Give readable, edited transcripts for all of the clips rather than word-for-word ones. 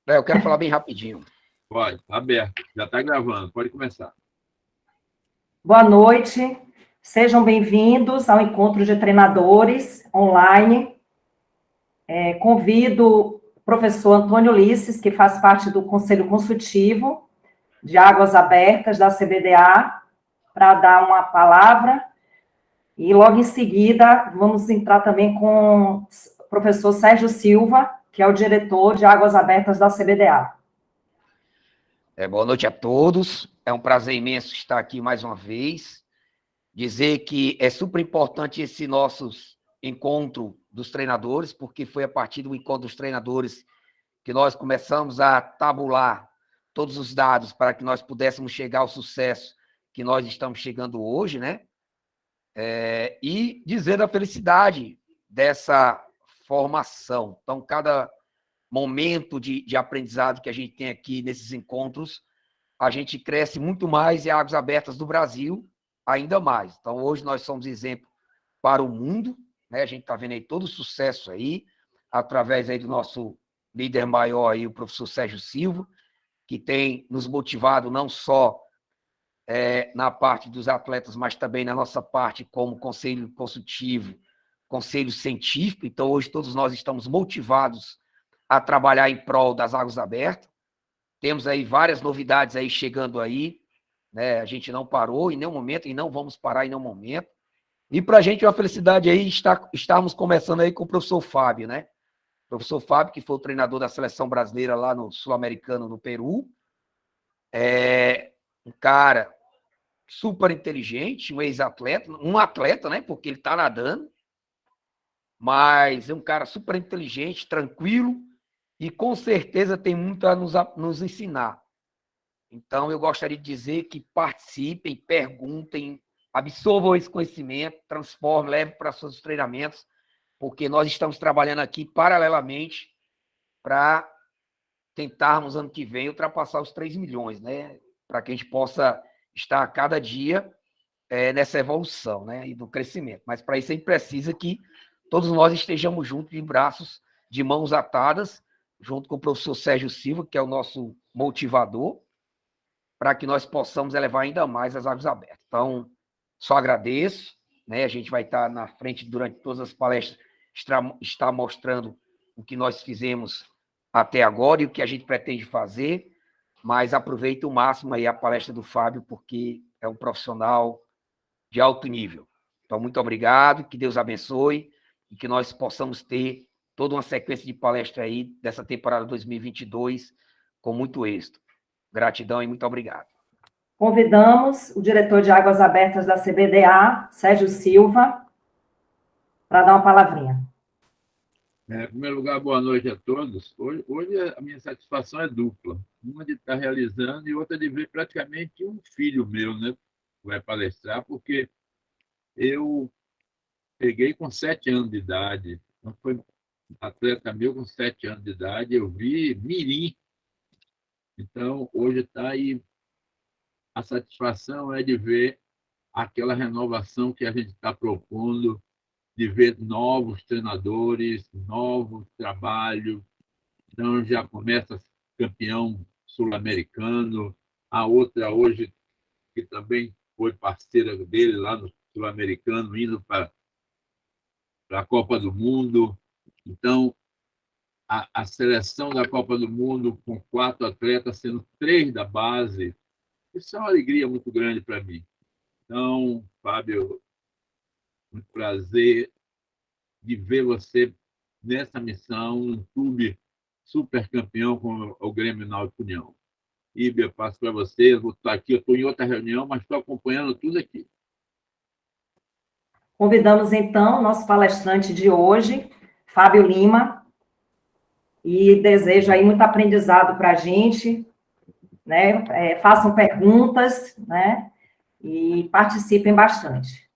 Eu quero falar bem rapidinho. Pode, tá aberto. Já está gravando, pode começar. Boa noite, sejam bem-vindos ao encontro de treinadores online. Convido o professor Antônio Ulisses, que faz parte do Conselho Consultivo de Águas Abertas da CBDA, para dar uma palavra. E logo em seguida, vamos entrar também com o professor Sérgio Silva, que é o diretor de Águas Abertas da CBDA. Boa noite a todos. É um prazer imenso estar aqui mais uma vez. Dizer que é super importante esse nosso encontro dos treinadores, porque foi a partir do encontro dos treinadores que nós começamos a tabular todos os dados para que nós pudéssemos chegar ao sucesso que nós estamos chegando hoje, né? E dizer a felicidade dessa formação. Então, cada momento de aprendizado que a gente tem aqui nesses encontros, a gente cresce muito mais em Águas Abertas do Brasil, ainda mais. Então, hoje nós somos exemplo para o mundo, né? A gente está vendo aí todo o sucesso aí, através aí do nosso líder maior aí, o professor Sérgio Silva, que tem nos motivado não só na parte dos atletas, mas também na nossa parte como conselho consultivo, conselho científico. Então, hoje todos nós estamos motivados a trabalhar em prol das águas abertas. Temos aí várias novidades aí chegando aí, né? A gente não parou em nenhum momento e não vamos parar em nenhum momento. E para a gente é uma felicidade aí estarmos começando aí com o professor Fábio, né? O professor Fábio, que foi o treinador da seleção brasileira lá no Sul-Americano, no Peru. É um cara super inteligente, um ex-atleta, um atleta, né? Porque ele está nadando, mas é um cara super inteligente, tranquilo, e com certeza tem muito a nos ensinar. Então, eu gostaria de dizer que participem, perguntem, absorvam esse conhecimento, transformem, levem para seus treinamentos, porque nós estamos trabalhando aqui paralelamente para tentarmos, ano que vem, ultrapassar os 3 milhões, né? Para que a gente possa estar a cada dia nessa evolução, né? E no crescimento. Mas para isso a gente precisa que todos nós estejamos juntos, de braços, de mãos atadas, junto com o professor Sérgio Silva, que é o nosso motivador, para que nós possamos elevar ainda mais as águas abertas. Então, só agradeço, né? A gente vai estar na frente durante todas as palestras, está mostrando o que nós fizemos até agora e o que a gente pretende fazer, mas aproveito o máximo aí a palestra do Fábio, porque é um profissional de alto nível. Então, muito obrigado, que Deus abençoe e que nós possamos ter toda uma sequência de palestra aí dessa temporada 2022 com muito êxito. Gratidão e muito obrigado. Convidamos o diretor de Águas Abertas da CBDA, Sérgio Silva, para dar uma palavrinha. Em primeiro lugar, boa noite a todos. Hoje a minha satisfação é dupla. Uma de estar realizando e outra de ver praticamente um filho meu, né, que vai palestrar, porque eu peguei com 7 anos de idade. Então, foi atleta meu com 7 anos de idade. Eu vi mirim. Então, hoje está aí. A satisfação é de ver aquela renovação que a gente está propondo, de ver novos treinadores, novo trabalho. Então, já começa campeão sul-americano. A outra hoje, que também foi parceira dele lá no sul-americano, indo para a Copa do Mundo. Então, a seleção da Copa do Mundo, com 4 atletas, sendo 3 da base, isso é uma alegria muito grande para mim. Então, Fábio, um prazer de ver você nessa missão, um clube super campeão como o Grêmio Náutico União. Ibia, passo para você, eu vou estar aqui, eu estou em outra reunião, mas estou acompanhando tudo aqui. Convidamos, então, o nosso palestrante de hoje, Fábio Lima, e desejo aí muito aprendizado para a gente, né? Façam perguntas, né? E participem bastante.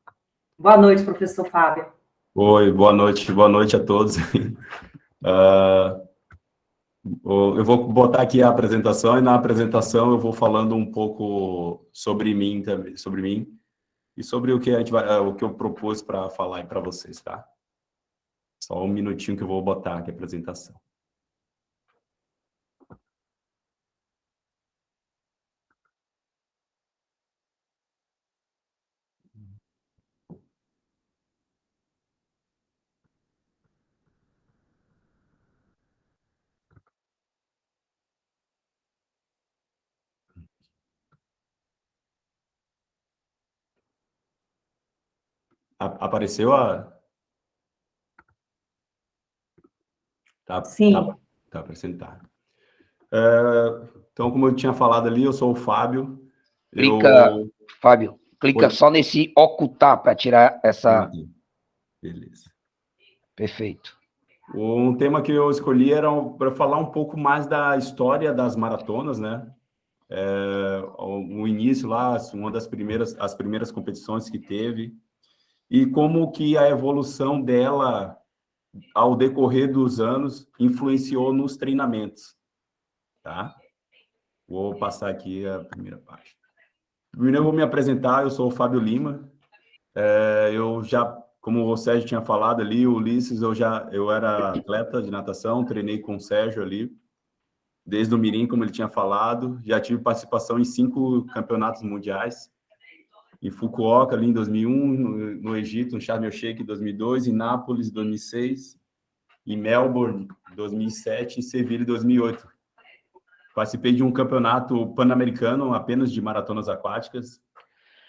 Boa noite, professor Fábio. Oi, boa noite a todos. Eu vou botar aqui a apresentação e na apresentação eu vou falando um pouco sobre mim também, sobre mim e sobre o que o que eu propus para falar aí para vocês, tá? Só um minutinho que eu vou botar aqui a apresentação. Apareceu a... Sim. Tá aparecendo, tá. Então, como eu tinha falado ali, eu sou o Fábio. Fábio, clica só nesse ocultar para tirar essa... Beleza. Perfeito. Um tema que eu escolhi era para falar um pouco mais da história das maratonas, né? O início lá, as primeiras competições que teve, e como que a evolução dela, ao decorrer dos anos, influenciou nos treinamentos, tá? Vou passar aqui a primeira parte. Primeiro eu vou me apresentar, eu sou o Fábio Lima. Eu já, como o Sérgio tinha falado ali, o Ulisses, eu era atleta de natação, treinei com o Sérgio ali, desde o Mirim, como ele tinha falado, já tive participação em 5 campeonatos mundiais, em Fukuoka, ali em 2001, no Egito, no Sharm el-Sheikh, em 2002, em Nápoles, em 2006, em Melbourne, em 2007, em Sevilha, em 2008. Participei de um campeonato pan-americano apenas de maratonas aquáticas.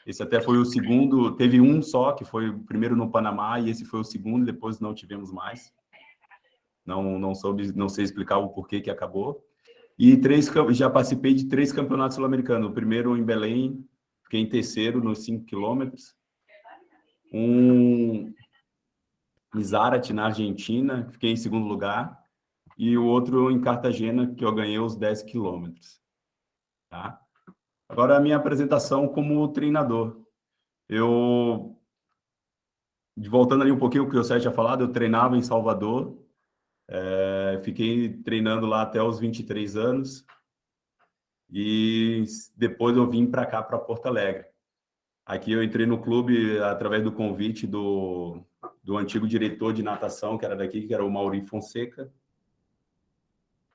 Esse até foi o segundo, teve um só, que foi o primeiro no Panamá, e esse foi o segundo, depois não tivemos mais. Não sei explicar o porquê que acabou. E já participei de 3 campeonatos sul-americanos. O primeiro em Belém, fiquei em terceiro nos 5 quilômetros. Um em Zárate, na Argentina, fiquei em segundo lugar. E o outro em Cartagena, que eu ganhei os 10 quilômetros. Tá? Agora, a minha apresentação como treinador. Voltando ali um pouquinho o que o Sérgio tinha falado, eu treinava em Salvador. Fiquei treinando lá até os 23 anos. E depois eu vim para cá, para Porto Alegre. Aqui eu entrei no clube através do convite do antigo diretor de natação, que era daqui, que era o Mauri Fonseca.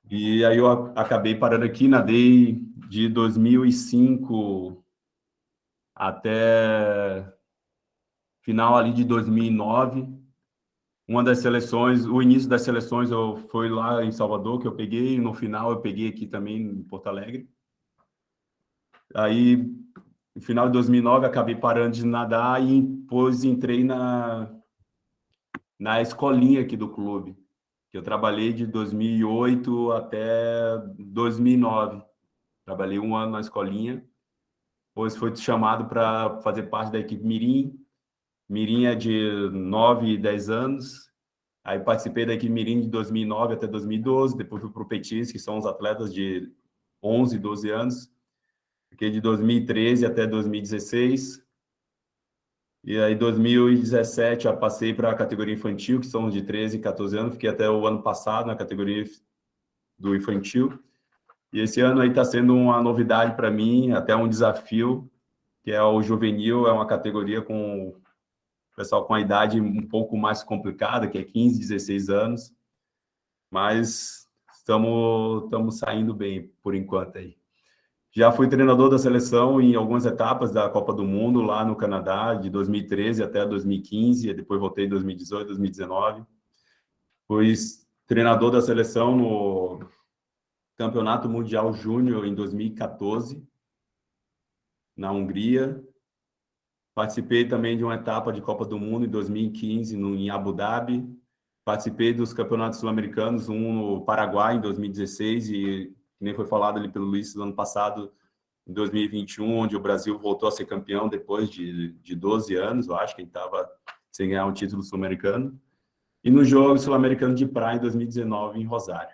E aí eu acabei parando aqui, nadei de 2005 até final ali de 2009. Uma das seleções, o início das seleções foi lá em Salvador, que eu peguei, e no final eu peguei aqui também em Porto Alegre. Aí, no final de 2009, acabei parando de nadar e depois entrei na escolinha aqui do clube, que eu trabalhei de 2008 até 2009. Trabalhei 1 ano na escolinha, depois fui chamado para fazer parte da equipe Mirim. Mirim é de 9 e 10 anos. Aí participei da equipe Mirim de 2009 até 2012, depois fui para o Petis, que são os atletas de 11 e 12 anos. Fiquei de 2013 até 2016. E aí, em 2017, já passei para a categoria infantil, que são de 13 e 14 anos. Fiquei até o ano passado na categoria do infantil. E esse ano aí está sendo uma novidade para mim, até um desafio, que é o juvenil, é uma categoria com o pessoal com a idade um pouco mais complicada, que é 15, 16 anos. Mas estamos saindo bem, por enquanto aí. Já fui treinador da seleção em algumas etapas da Copa do Mundo, lá no Canadá, de 2013 até 2015, e depois voltei em 2018, 2019. Fui treinador da seleção no Campeonato Mundial Júnior em 2014, na Hungria. Participei também de uma etapa de Copa do Mundo em 2015, em Abu Dhabi. Participei dos Campeonatos Sul-Americanos, um no Paraguai em 2016, e nem foi falado ali pelo Luiz no ano passado, em 2021, onde o Brasil voltou a ser campeão depois de 12 anos, eu acho que ele estava sem ganhar um título sul-americano. E no Jogo Sul-Americano de Praia, em 2019, em Rosário.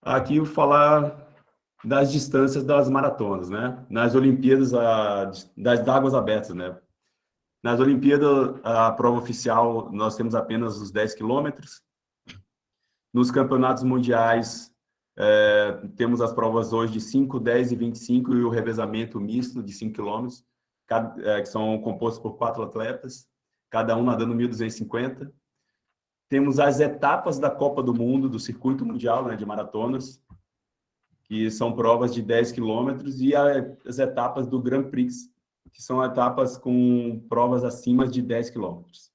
Aqui eu vou falar das distâncias das maratonas, né? Nas Olimpíadas, das águas abertas, né? Nas Olimpíadas, a prova oficial, nós temos apenas os 10 quilômetros. Nos campeonatos mundiais, temos as provas hoje de 5, 10 e 25 e o revezamento misto de 5 quilômetros, que são compostos por 4 atletas, cada um nadando 1.250. Temos as etapas da Copa do Mundo, do Circuito Mundial, né, de maratonas, que são provas de 10 quilômetros, e as etapas do Grand Prix, que são etapas com provas acima de 10 quilômetros.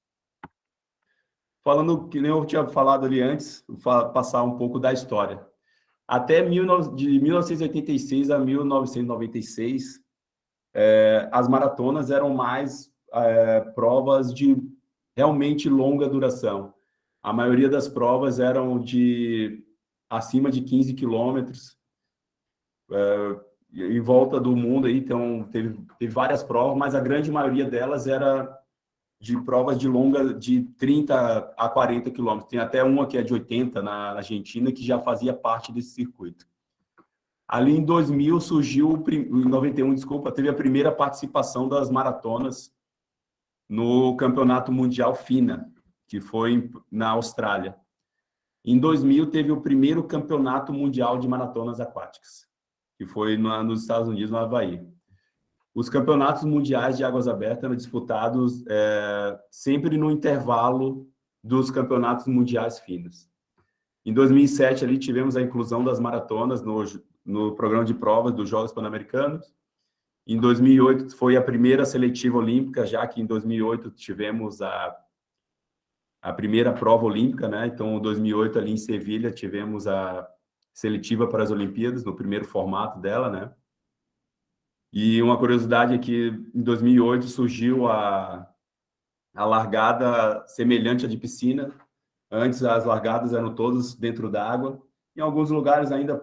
Falando, que nem eu tinha falado ali antes, vou passar um pouco da história. Até de 1986 a 1996, as maratonas eram mais provas de realmente longa duração. A maioria das provas eram de acima de 15 quilômetros, em volta do mundo aí, então teve várias provas, mas a grande maioria delas era de provas de longa de 30 a 40 quilômetros. Tem até uma que é de 80 na Argentina, que já fazia parte desse circuito. Ali em 2000 surgiu, em 91, desculpa, teve a primeira participação das maratonas no Campeonato Mundial FINA, que foi na Austrália. Em 2000 teve o primeiro Campeonato Mundial de Maratonas Aquáticas, que foi nos Estados Unidos, no Havaí. Os campeonatos mundiais de águas abertas eram disputados sempre no intervalo dos campeonatos mundiais finos. Em 2007, ali, tivemos a inclusão das maratonas no programa de provas dos Jogos Pan-Americanos. Em 2008, foi a primeira seletiva olímpica, já que em 2008 tivemos a primeira prova olímpica, né? Então, em 2008, ali em Sevilha, tivemos a seletiva para as Olimpíadas, no primeiro formato dela, né? E uma curiosidade é que em 2008 surgiu a largada semelhante à de piscina. Antes as largadas eram todas dentro d'água. Em alguns lugares ainda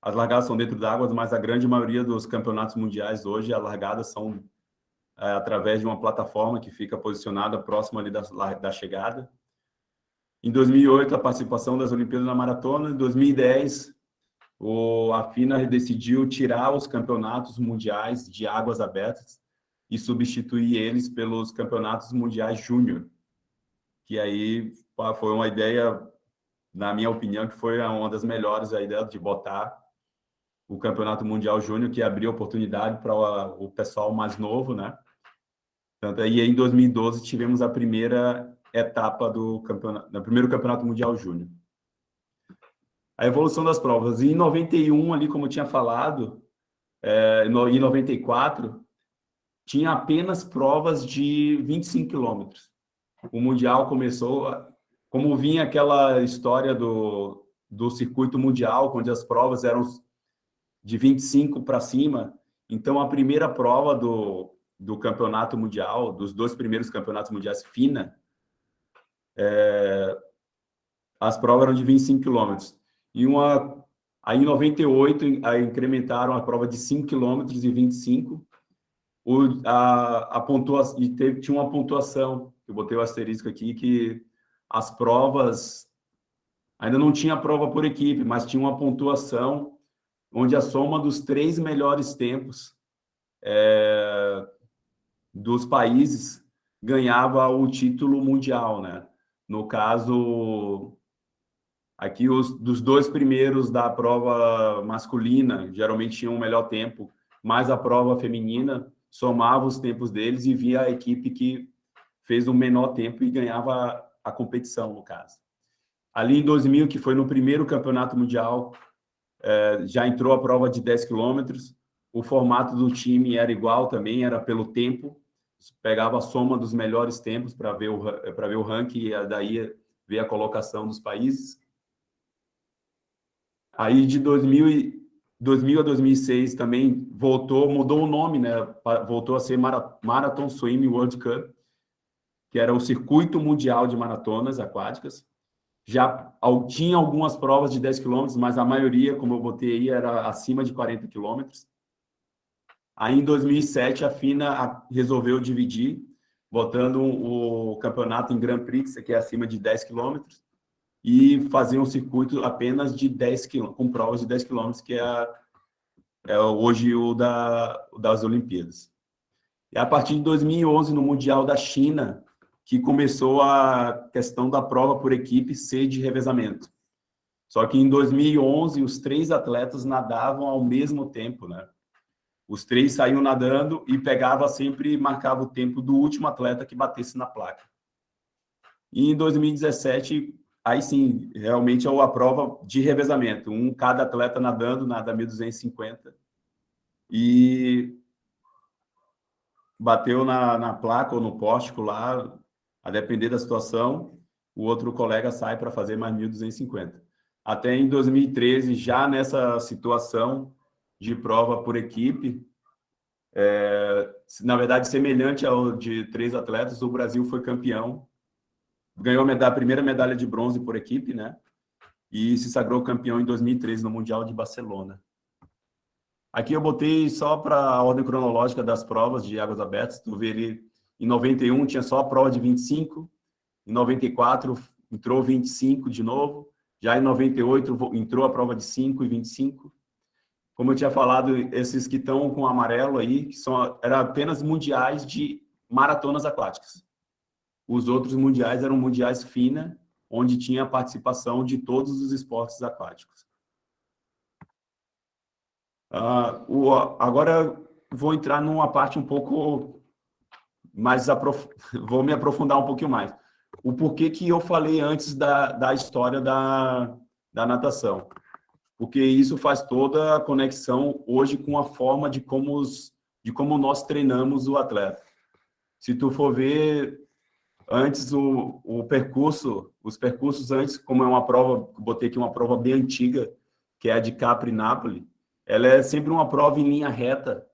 as largadas são dentro d'água, mas a grande maioria dos campeonatos mundiais hoje as largadas são através de uma plataforma que fica posicionada próxima ali da chegada. Em 2008 a participação das Olimpíadas na maratona. Em 2010 a FINA decidiu tirar os campeonatos mundiais de águas abertas e substituir eles pelos campeonatos mundiais júnior, que aí foi uma ideia, na minha opinião, que foi uma das melhores, a ideia de botar o campeonato mundial júnior, que abriu oportunidade para o pessoal mais novo, né? Tanto aí, em 2012, tivemos a primeira etapa do primeiro campeonato mundial júnior. A evolução das provas. Em 91, ali, como eu tinha falado, em 94, tinha apenas provas de 25 quilômetros. O Mundial começou, como vinha aquela história do circuito mundial, onde as provas eram de 25 para cima, então a primeira prova do campeonato mundial, dos dois primeiros campeonatos mundiais FINA, as provas eram de 25 quilômetros. Aí, em 98, incrementaram a prova de 5 km e 25. Tinha uma pontuação, eu botei o asterisco aqui, que as provas, ainda não tinha prova por equipe, mas tinha uma pontuação onde a soma dos 3 melhores tempos dos países ganhava o título mundial, né? No caso, aqui dos 2 primeiros da prova masculina, geralmente tinham um melhor tempo, mas a prova feminina somava os tempos deles e via a equipe que fez o menor tempo e ganhava a competição, no caso. Ali em 2000, que foi no primeiro campeonato mundial, já entrou a prova de 10 quilômetros. O formato do time era igual também, era pelo tempo. Pegava a soma dos melhores tempos para ver o ranking e daí ver a colocação dos países. Aí de 2000 a 2006 também mudou o nome, né? Voltou a ser Marathon Swimming World Cup, que era o circuito mundial de maratonas aquáticas. Já tinha algumas provas de 10 quilômetros, mas a maioria, como eu botei aí, era acima de 40 quilômetros. Aí, em 2007, a FINA resolveu dividir, botando o campeonato em Grand Prix, que é acima de 10 quilômetros, e fazer um circuito apenas de 10 quilômetros, com provas de 10 quilômetros, que é hoje o das Olimpíadas. E a partir de 2011, no Mundial da China, que começou a questão da prova por equipe ser de revezamento. Só que em 2011, os 3 atletas nadavam ao mesmo tempo, né? Os 3 saíam nadando e marcava o tempo do último atleta que batesse na placa. E em 2017, aí sim, realmente é a prova de revezamento. Cada atleta nadando, nada 1.250. E bateu na placa ou no pórtico lá, a depender da situação, o outro colega sai para fazer mais 1.250. Até em 2013, já nessa situação de prova por equipe, Na verdade, semelhante ao de 3 atletas, o Brasil foi campeão, ganhou a primeira medalha de bronze por equipe, né? E se sagrou campeão em 2013 no Mundial de Barcelona. Aqui eu botei só para a ordem cronológica das provas de águas abertas. Tu vê ali, em 91 tinha só a prova de 25, em 94 entrou 25 de novo, já em 98 entrou a prova de 5 e 25. Como eu tinha falado, esses que estão com amarelo aí, eram apenas mundiais de maratonas aquáticas. Os outros mundiais eram mundiais FINA, onde tinha a participação de todos os esportes aquáticos. Agora vou entrar numa parte um pouco mais... Vou me aprofundar um pouquinho mais. O porquê que eu falei antes da história da natação. Porque isso faz toda a conexão hoje com a forma de como nós treinamos o atleta. Se tu for ver antes os percursos antes, como é uma prova, botei aqui uma prova bem antiga, que é a de Capri-Napoli, ela é sempre uma prova em linha reta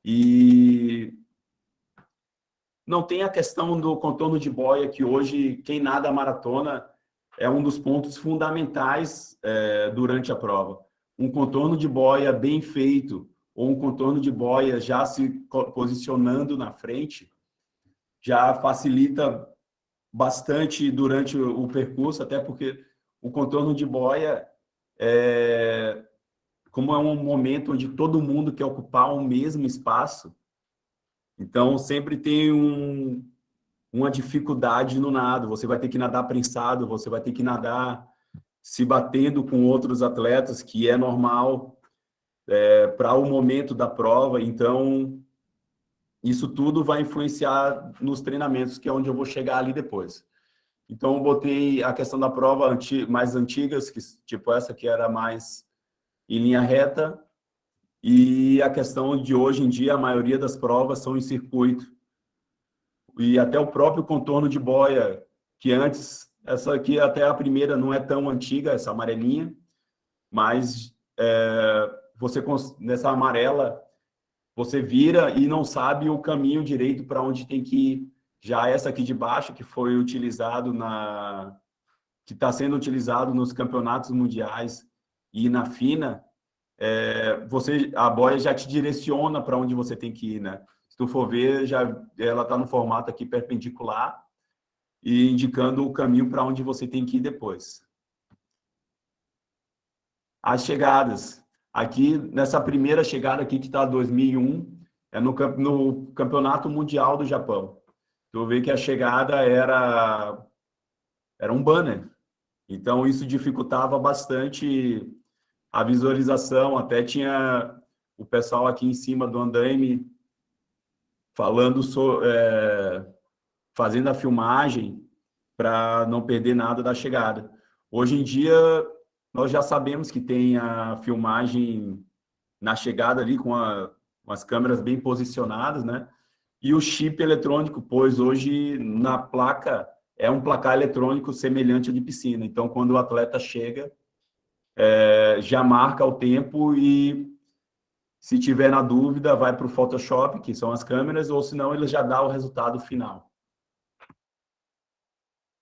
e não tem a questão do contorno de boia, que hoje quem nada a maratona é um dos pontos fundamentais durante a prova. Um contorno de boia bem feito, ou um contorno de boia já se posicionando na frente, já facilita bastante durante o percurso, até porque o contorno de boia, como é um momento onde todo mundo quer ocupar o mesmo espaço, então sempre tem uma dificuldade no nado. Você vai ter que nadar prensado, você vai ter que nadar se batendo com outros atletas, que é normal para o momento da prova. Então, isso tudo vai influenciar nos treinamentos, que é onde eu vou chegar ali depois. Então, eu botei a questão da prova mais antigas, que, tipo essa que era mais em linha reta, e a questão de hoje em dia, a maioria das provas são em circuito. E até o próprio contorno de boia, que antes, essa aqui até a primeira não é tão antiga, essa amarelinha, mas nessa amarela, você vira e não sabe o caminho direito para onde tem que ir. Já essa aqui de baixo, que foi utilizado que está sendo utilizado nos campeonatos mundiais e na FINA, a boia já te direciona para onde você tem que ir, né? Se tu for ver, ela está no formato aqui perpendicular e indicando o caminho para onde você tem que ir depois. As chegadas. Aqui, nessa primeira chegada aqui, que está 2001, é no Campeonato Mundial do Japão. Tu vê que a chegada era um banner. Então, isso dificultava bastante a visualização. Até tinha o pessoal aqui em cima do andaime falando fazendo a filmagem para não perder nada da chegada. Hoje em dia, nós já sabemos que tem a filmagem na chegada ali com as câmeras bem posicionadas, né? E o chip eletrônico, pois hoje na placa é um placar eletrônico semelhante ao de piscina. Então, quando o atleta chega, já marca o tempo e, se tiver na dúvida, vai para o Photoshop, que são as câmeras, ou senão ele já dá o resultado final.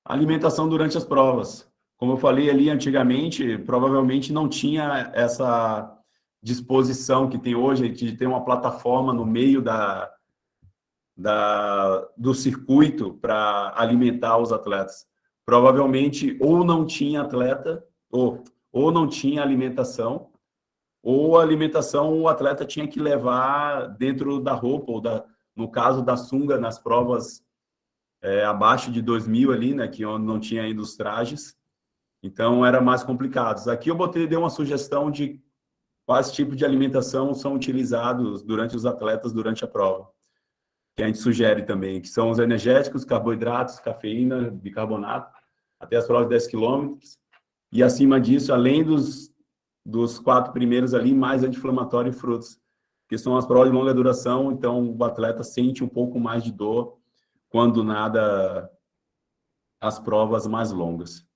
Alimentação durante as provas. Como eu falei ali antigamente, provavelmente não tinha essa disposição que tem hoje, de ter uma plataforma no meio do circuito para alimentar os atletas. Provavelmente ou não tinha atleta, ou não tinha alimentação, ou a alimentação o atleta tinha que levar dentro da roupa, ou no caso da sunga, nas provas abaixo de 2000 ali, né, que não tinha ainda os trajes, então era mais complicado. Aqui eu dei uma sugestão de quais tipos de alimentação são utilizados durante os atletas durante a prova, que a gente sugere também, que são os energéticos, carboidratos, cafeína, bicarbonato, até as provas de 10 quilômetros, e acima disso, além dos 4 primeiros ali, mais anti-inflamatório e frutos, que são as provas de longa duração, então o atleta sente um pouco mais de dor quando nada as provas mais longas.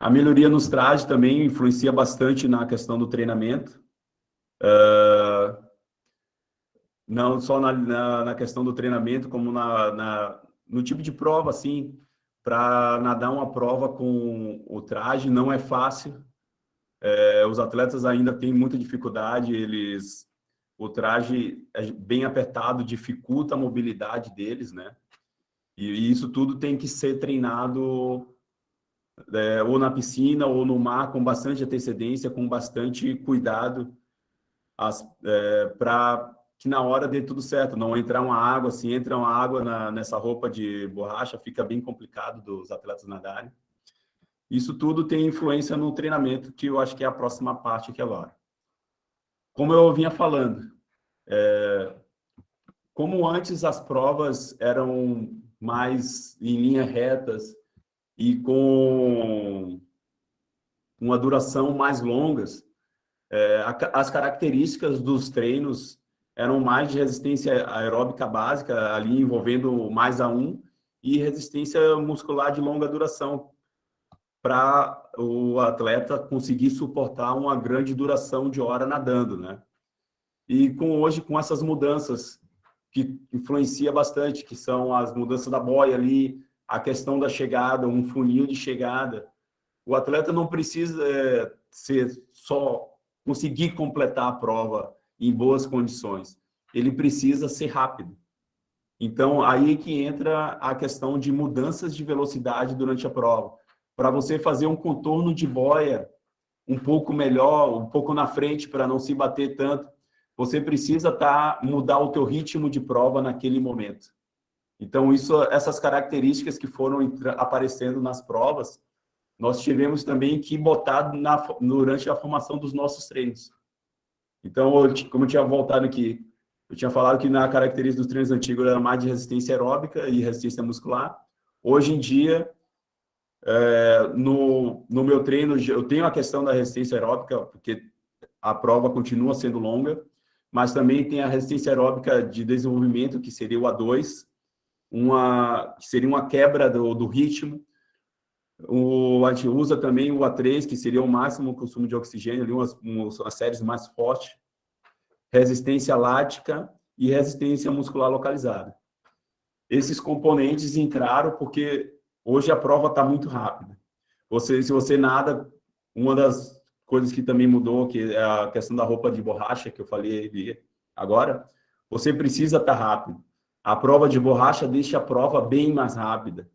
A melhoria nos trajes também influencia bastante na questão do treinamento. não só na questão do treinamento, como no tipo de prova, assim, para nadar uma prova com o traje não é fácil. Os atletas ainda têm muita dificuldade, o traje é bem apertado, dificulta a mobilidade deles, né? E isso tudo tem que ser treinado ou na piscina ou no mar com bastante antecedência, com bastante cuidado, para que na hora dê tudo certo, não entrar uma água, se entra uma água nessa roupa de borracha, fica bem complicado dos atletas nadarem. Isso tudo tem influência no treinamento, que eu acho que é a próxima parte aqui agora. Como eu vinha falando, como antes as provas eram mais em linhas retas e com uma duração mais longas, as características dos treinos eram mais de resistência aeróbica básica, ali envolvendo mais a um, e resistência muscular de longa duração, para o atleta conseguir suportar uma grande duração de hora nadando, né? E hoje, com essas mudanças que influencia bastante, que são as mudanças da boia ali, a questão da chegada, um funil de chegada, o atleta não precisa só conseguir completar a prova em boas condições, ele precisa ser rápido. Então, aí que entra a questão de mudanças de velocidade durante a prova. Para você fazer um contorno de boia um pouco melhor, um pouco na frente, para não se bater tanto, você precisa mudar o teu ritmo de prova naquele momento. Então, essas características que foram aparecendo nas provas, nós tivemos também que botar durante a formação dos nossos treinos. Então, como eu tinha voltado aqui, eu tinha falado que na característica dos treinos antigos era mais de resistência aeróbica e resistência muscular. Hoje em dia, no meu treino, eu tenho a questão da resistência aeróbica, porque a prova continua sendo longa, mas também tem a resistência aeróbica de desenvolvimento, que seria o A2, que seria uma quebra do ritmo. A gente usa também o A3, que seria o máximo consumo de oxigênio, ali umas séries mais fortes. Resistência lática e resistência muscular localizada. Esses componentes entraram porque hoje a prova está muito rápida. Se você nada, uma das coisas que também mudou, que é a questão da roupa de borracha, que eu falei agora, você precisa estar rápido. A prova de borracha deixa a prova bem mais rápida.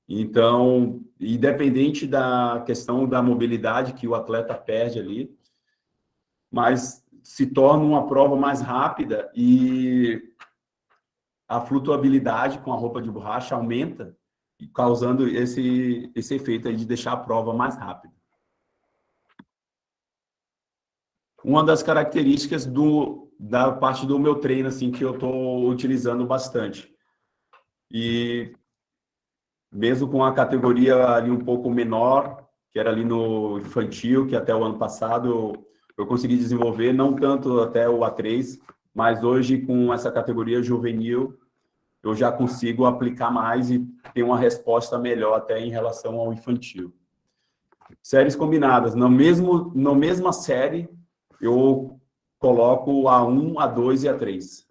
Então, independente da questão da mobilidade que o atleta perde ali, mas se torna uma prova mais rápida e a flutuabilidade com a roupa de borracha aumenta, causando esse efeito aí de deixar a prova mais rápida. Uma das características da parte do meu treino, assim, que eu estou utilizando bastante. E mesmo com a categoria ali um pouco menor, que era ali no infantil, que até o ano passado eu consegui desenvolver, não tanto até o A3, mas hoje com essa categoria juvenil, eu já consigo aplicar mais e ter uma resposta melhor até em relação ao infantil. Séries combinadas. Na mesma série, eu coloco A1, A2 e A3.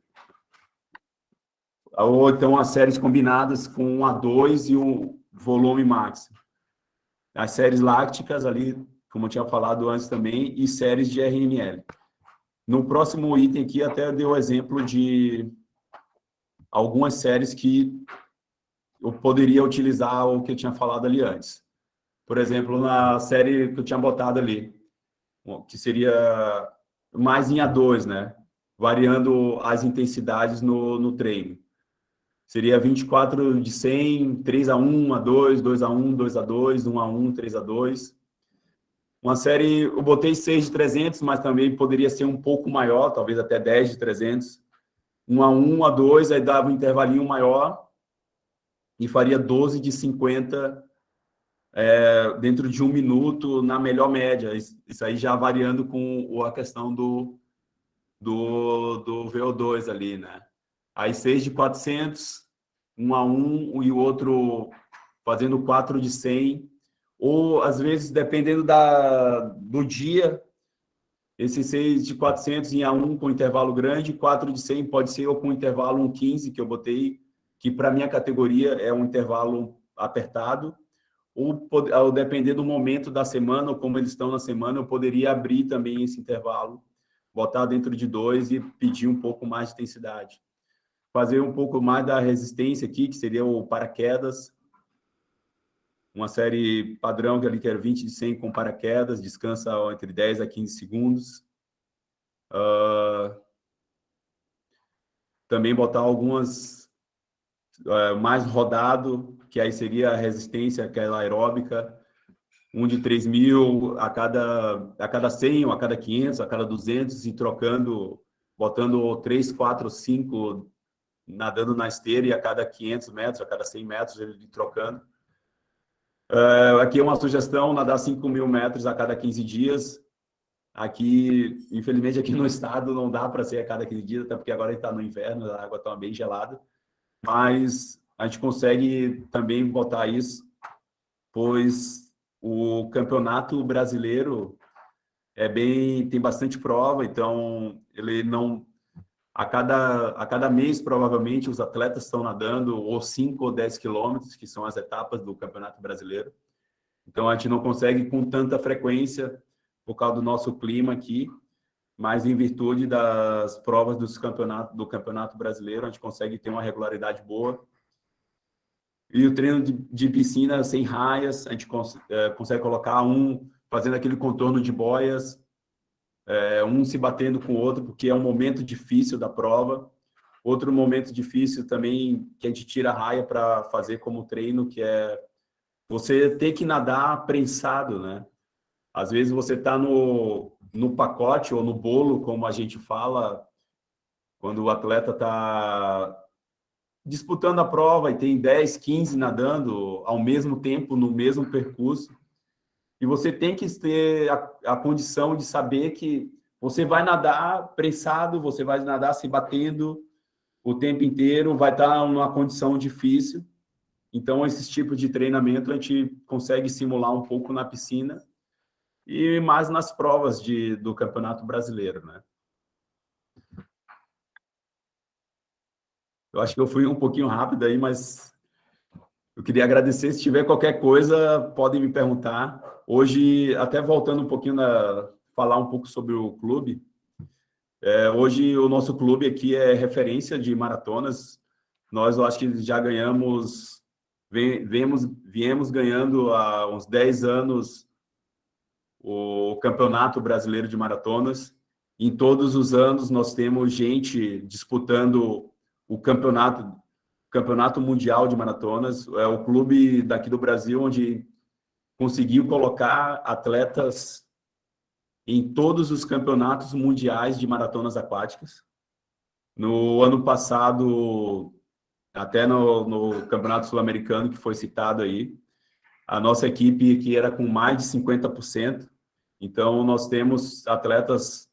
Ou então as séries combinadas com A2 e o volume máximo. As séries lácticas ali, como eu tinha falado antes também, e séries de RML. No próximo item aqui, até dei o exemplo de algumas séries que eu poderia utilizar o que eu tinha falado ali antes. Por exemplo, na série que eu tinha botado ali, que seria mais em A2, né? Variando as intensidades no treino. Seria 24 de 100, 3-1, A2, 2-1, 2-2, 1-1, 3-2. Uma série, eu botei 6 de 300, mas também poderia ser um pouco maior, talvez até 10 de 300. 1-1, A2, aí dava um intervalinho maior e faria 12 de 50 dentro de 1 minuto, na melhor média. Isso aí já variando com a questão do VO2 ali, né? Aí 6 de 400, 1-1, e o outro fazendo 4 de 100. Ou, às vezes, dependendo do dia, Esse 6 de 400 em A1 com intervalo grande, 4 de 100 pode ser ou com intervalo 1,15, que eu botei, que para minha categoria é um intervalo apertado, ou depender do momento da semana, ou como eles estão na semana, eu poderia abrir também esse intervalo, botar dentro de 2 e pedir um pouco mais de intensidade. Fazer um pouco mais da resistência aqui, que seria o paraquedas, uma série padrão que ali quer 20 de 100 com paraquedas, descansa entre 10 a 15 segundos. Também botar algumas mais rodado, que aí seria a resistência, aquela aeróbica, um de 3.000 a cada 100, ou a cada 500, a cada 200, e trocando, botando 3, 4, 5 nadando na esteira, e a cada 500 metros, a cada 100 metros, ele trocando. Aqui é uma sugestão, nadar 5.000 metros a cada 15 dias. Aqui, infelizmente, aqui no estado não dá para ser a cada 15 dias, até porque agora está no inverno, a água está bem gelada. Mas a gente consegue também botar isso, pois o campeonato brasileiro tem bastante prova, então ele não... A cada mês, provavelmente, os atletas estão nadando ou 5 ou 10 quilômetros, que são as etapas do Campeonato Brasileiro. Então, a gente não consegue com tanta frequência, por causa do nosso clima aqui, mas em virtude das provas do Campeonato Brasileiro, a gente consegue ter uma regularidade boa. E o treino de piscina sem raias, a gente consegue colocar fazendo aquele contorno de boias, um se batendo com o outro, porque é um momento difícil da prova. Outro momento difícil também, que a gente tira a raia para fazer como treino, que é você ter que nadar prensado, né? Às vezes você está no pacote ou no bolo, como a gente fala, quando o atleta está disputando a prova e tem 10, 15 nadando ao mesmo tempo, no mesmo percurso. E você tem que ter a condição de saber que você vai nadar prensado, você vai nadar se batendo o tempo inteiro, vai estar numa condição difícil. Então, esses tipos de treinamento a gente consegue simular um pouco na piscina e mais nas provas do Campeonato Brasileiro, né? Eu acho que eu fui um pouquinho rápido aí, mas eu queria agradecer. Se tiver qualquer coisa, podem me perguntar. Hoje, até voltando um pouquinho falar um pouco sobre o clube. Hoje, o nosso clube aqui é referência de maratonas. Nós, eu acho que já ganhamos, viemos ganhando há uns 10 anos o Campeonato Brasileiro de Maratonas. Em todos os anos, nós temos gente disputando o Campeonato Mundial de Maratonas. É o clube daqui do Brasil onde conseguiu colocar atletas em todos os campeonatos mundiais de maratonas aquáticas. No ano passado, até no Campeonato Sul-Americano, que foi citado aí, a nossa equipe aqui era com mais de 50%. Então, nós temos atletas...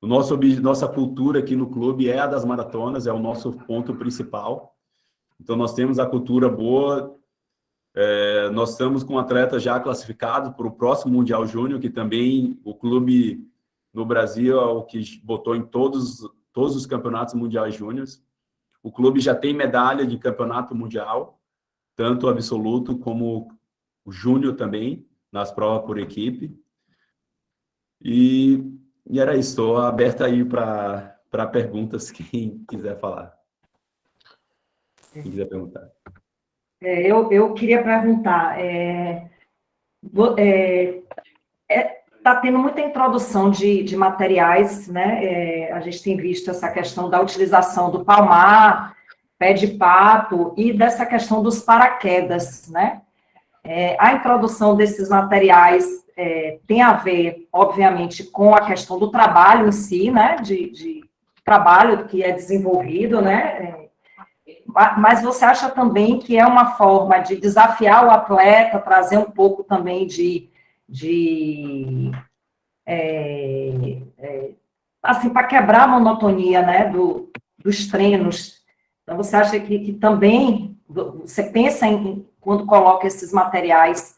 Nossa cultura aqui no clube é a das maratonas, é o nosso ponto principal. Então, nós temos a cultura boa. Nós estamos com atletas já classificados para o próximo Mundial Júnior, que também o clube no Brasil é o que botou em todos os campeonatos mundiais júniores. O clube já tem medalha de campeonato mundial, tanto absoluto como o júnior também, nas provas por equipe. E era isso, estou aberto aí para perguntas, quem quiser falar. Quem quiser perguntar. Eu queria perguntar, está tendo muita introdução de materiais, né? A gente tem visto essa questão da utilização do palmar, pé de pato e dessa questão dos paraquedas, né? A introdução desses materiais tem a ver, obviamente, com a questão do trabalho em si, né? De trabalho que é desenvolvido, né? Mas você acha também que é uma forma de desafiar o atleta, trazer um pouco também assim, para quebrar a monotonia, né, dos treinos. Então, você acha que também, você pensa quando coloca esses materiais,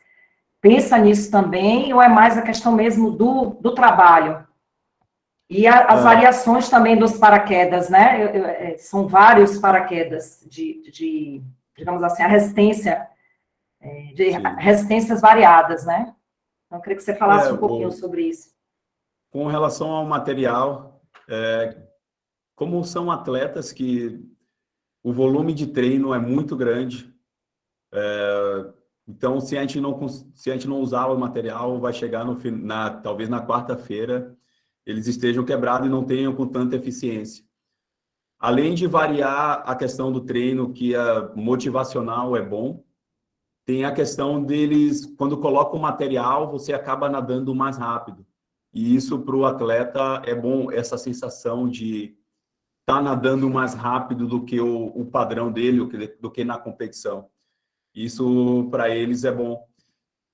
pensa nisso também, ou é mais a questão mesmo do trabalho? E as variações também dos paraquedas, né? São vários paraquedas digamos assim, a resistência, de Sim. resistências variadas, né? Então, eu queria que você falasse um pouquinho sobre isso. Com relação ao material, como são atletas que o volume de treino é muito grande, então se a gente não usar o material, vai chegar talvez na quarta-feira, eles estejam quebrados e não tenham com tanta eficiência. Além de variar a questão do treino, que é motivacional, é bom, tem a questão deles, quando coloca o material, você acaba nadando mais rápido. E isso para o atleta é bom, essa sensação de estar nadando mais rápido do que o padrão dele, do que na competição. Isso para eles é bom.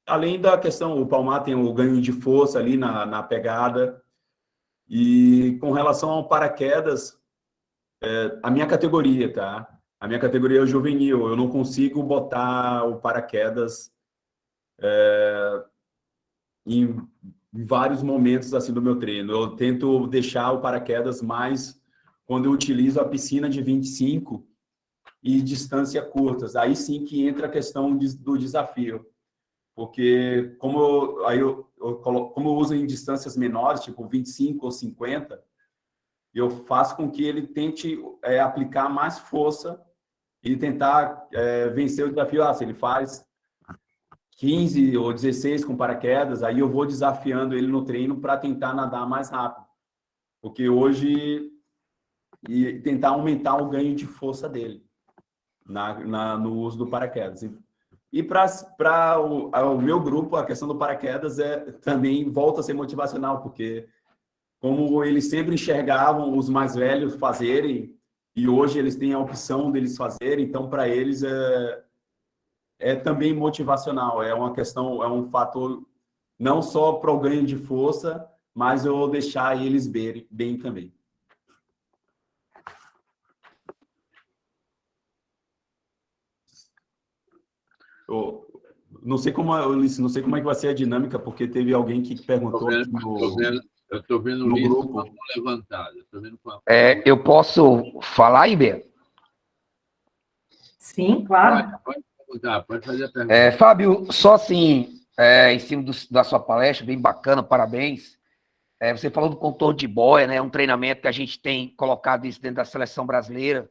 Além da questão, o Palmar tem o ganho de força ali na pegada. E com relação ao paraquedas, a minha categoria, tá? A minha categoria é juvenil. Eu não consigo botar o paraquedas em vários momentos assim do meu treino. Eu tento deixar o paraquedas mais quando eu utilizo a piscina de 25 e distância curtas. Aí sim que entra a questão do desafio. Porque como eu uso em distâncias menores, tipo 25 ou 50, eu faço com que ele tente aplicar mais força e tentar vencer o desafio. Se ele faz 15 ou 16 com paraquedas, aí eu vou desafiando ele no treino para tentar nadar mais rápido. Porque hoje, e tentar aumentar o ganho de força dele no uso do paraquedas. E para o meu grupo, a questão do paraquedas também volta a ser motivacional, porque como eles sempre enxergavam os mais velhos fazerem, e hoje eles têm a opção deles fazerem, então para eles é também motivacional, é uma questão, é um fator não só para o ganho de força, mas eu deixar eles bem também. Não sei como é que vai ser a dinâmica, porque teve alguém que perguntou aqui eu estou vendo o Ulisses com a mão levantada. Eu posso falar, Iber? Sim, claro. Pode perguntar, pode fazer a pergunta. Fábio, só assim, em cima da sua palestra, bem bacana, parabéns. Você falou do contorno de boia, né? Um treinamento que a gente tem colocado isso dentro da seleção brasileira.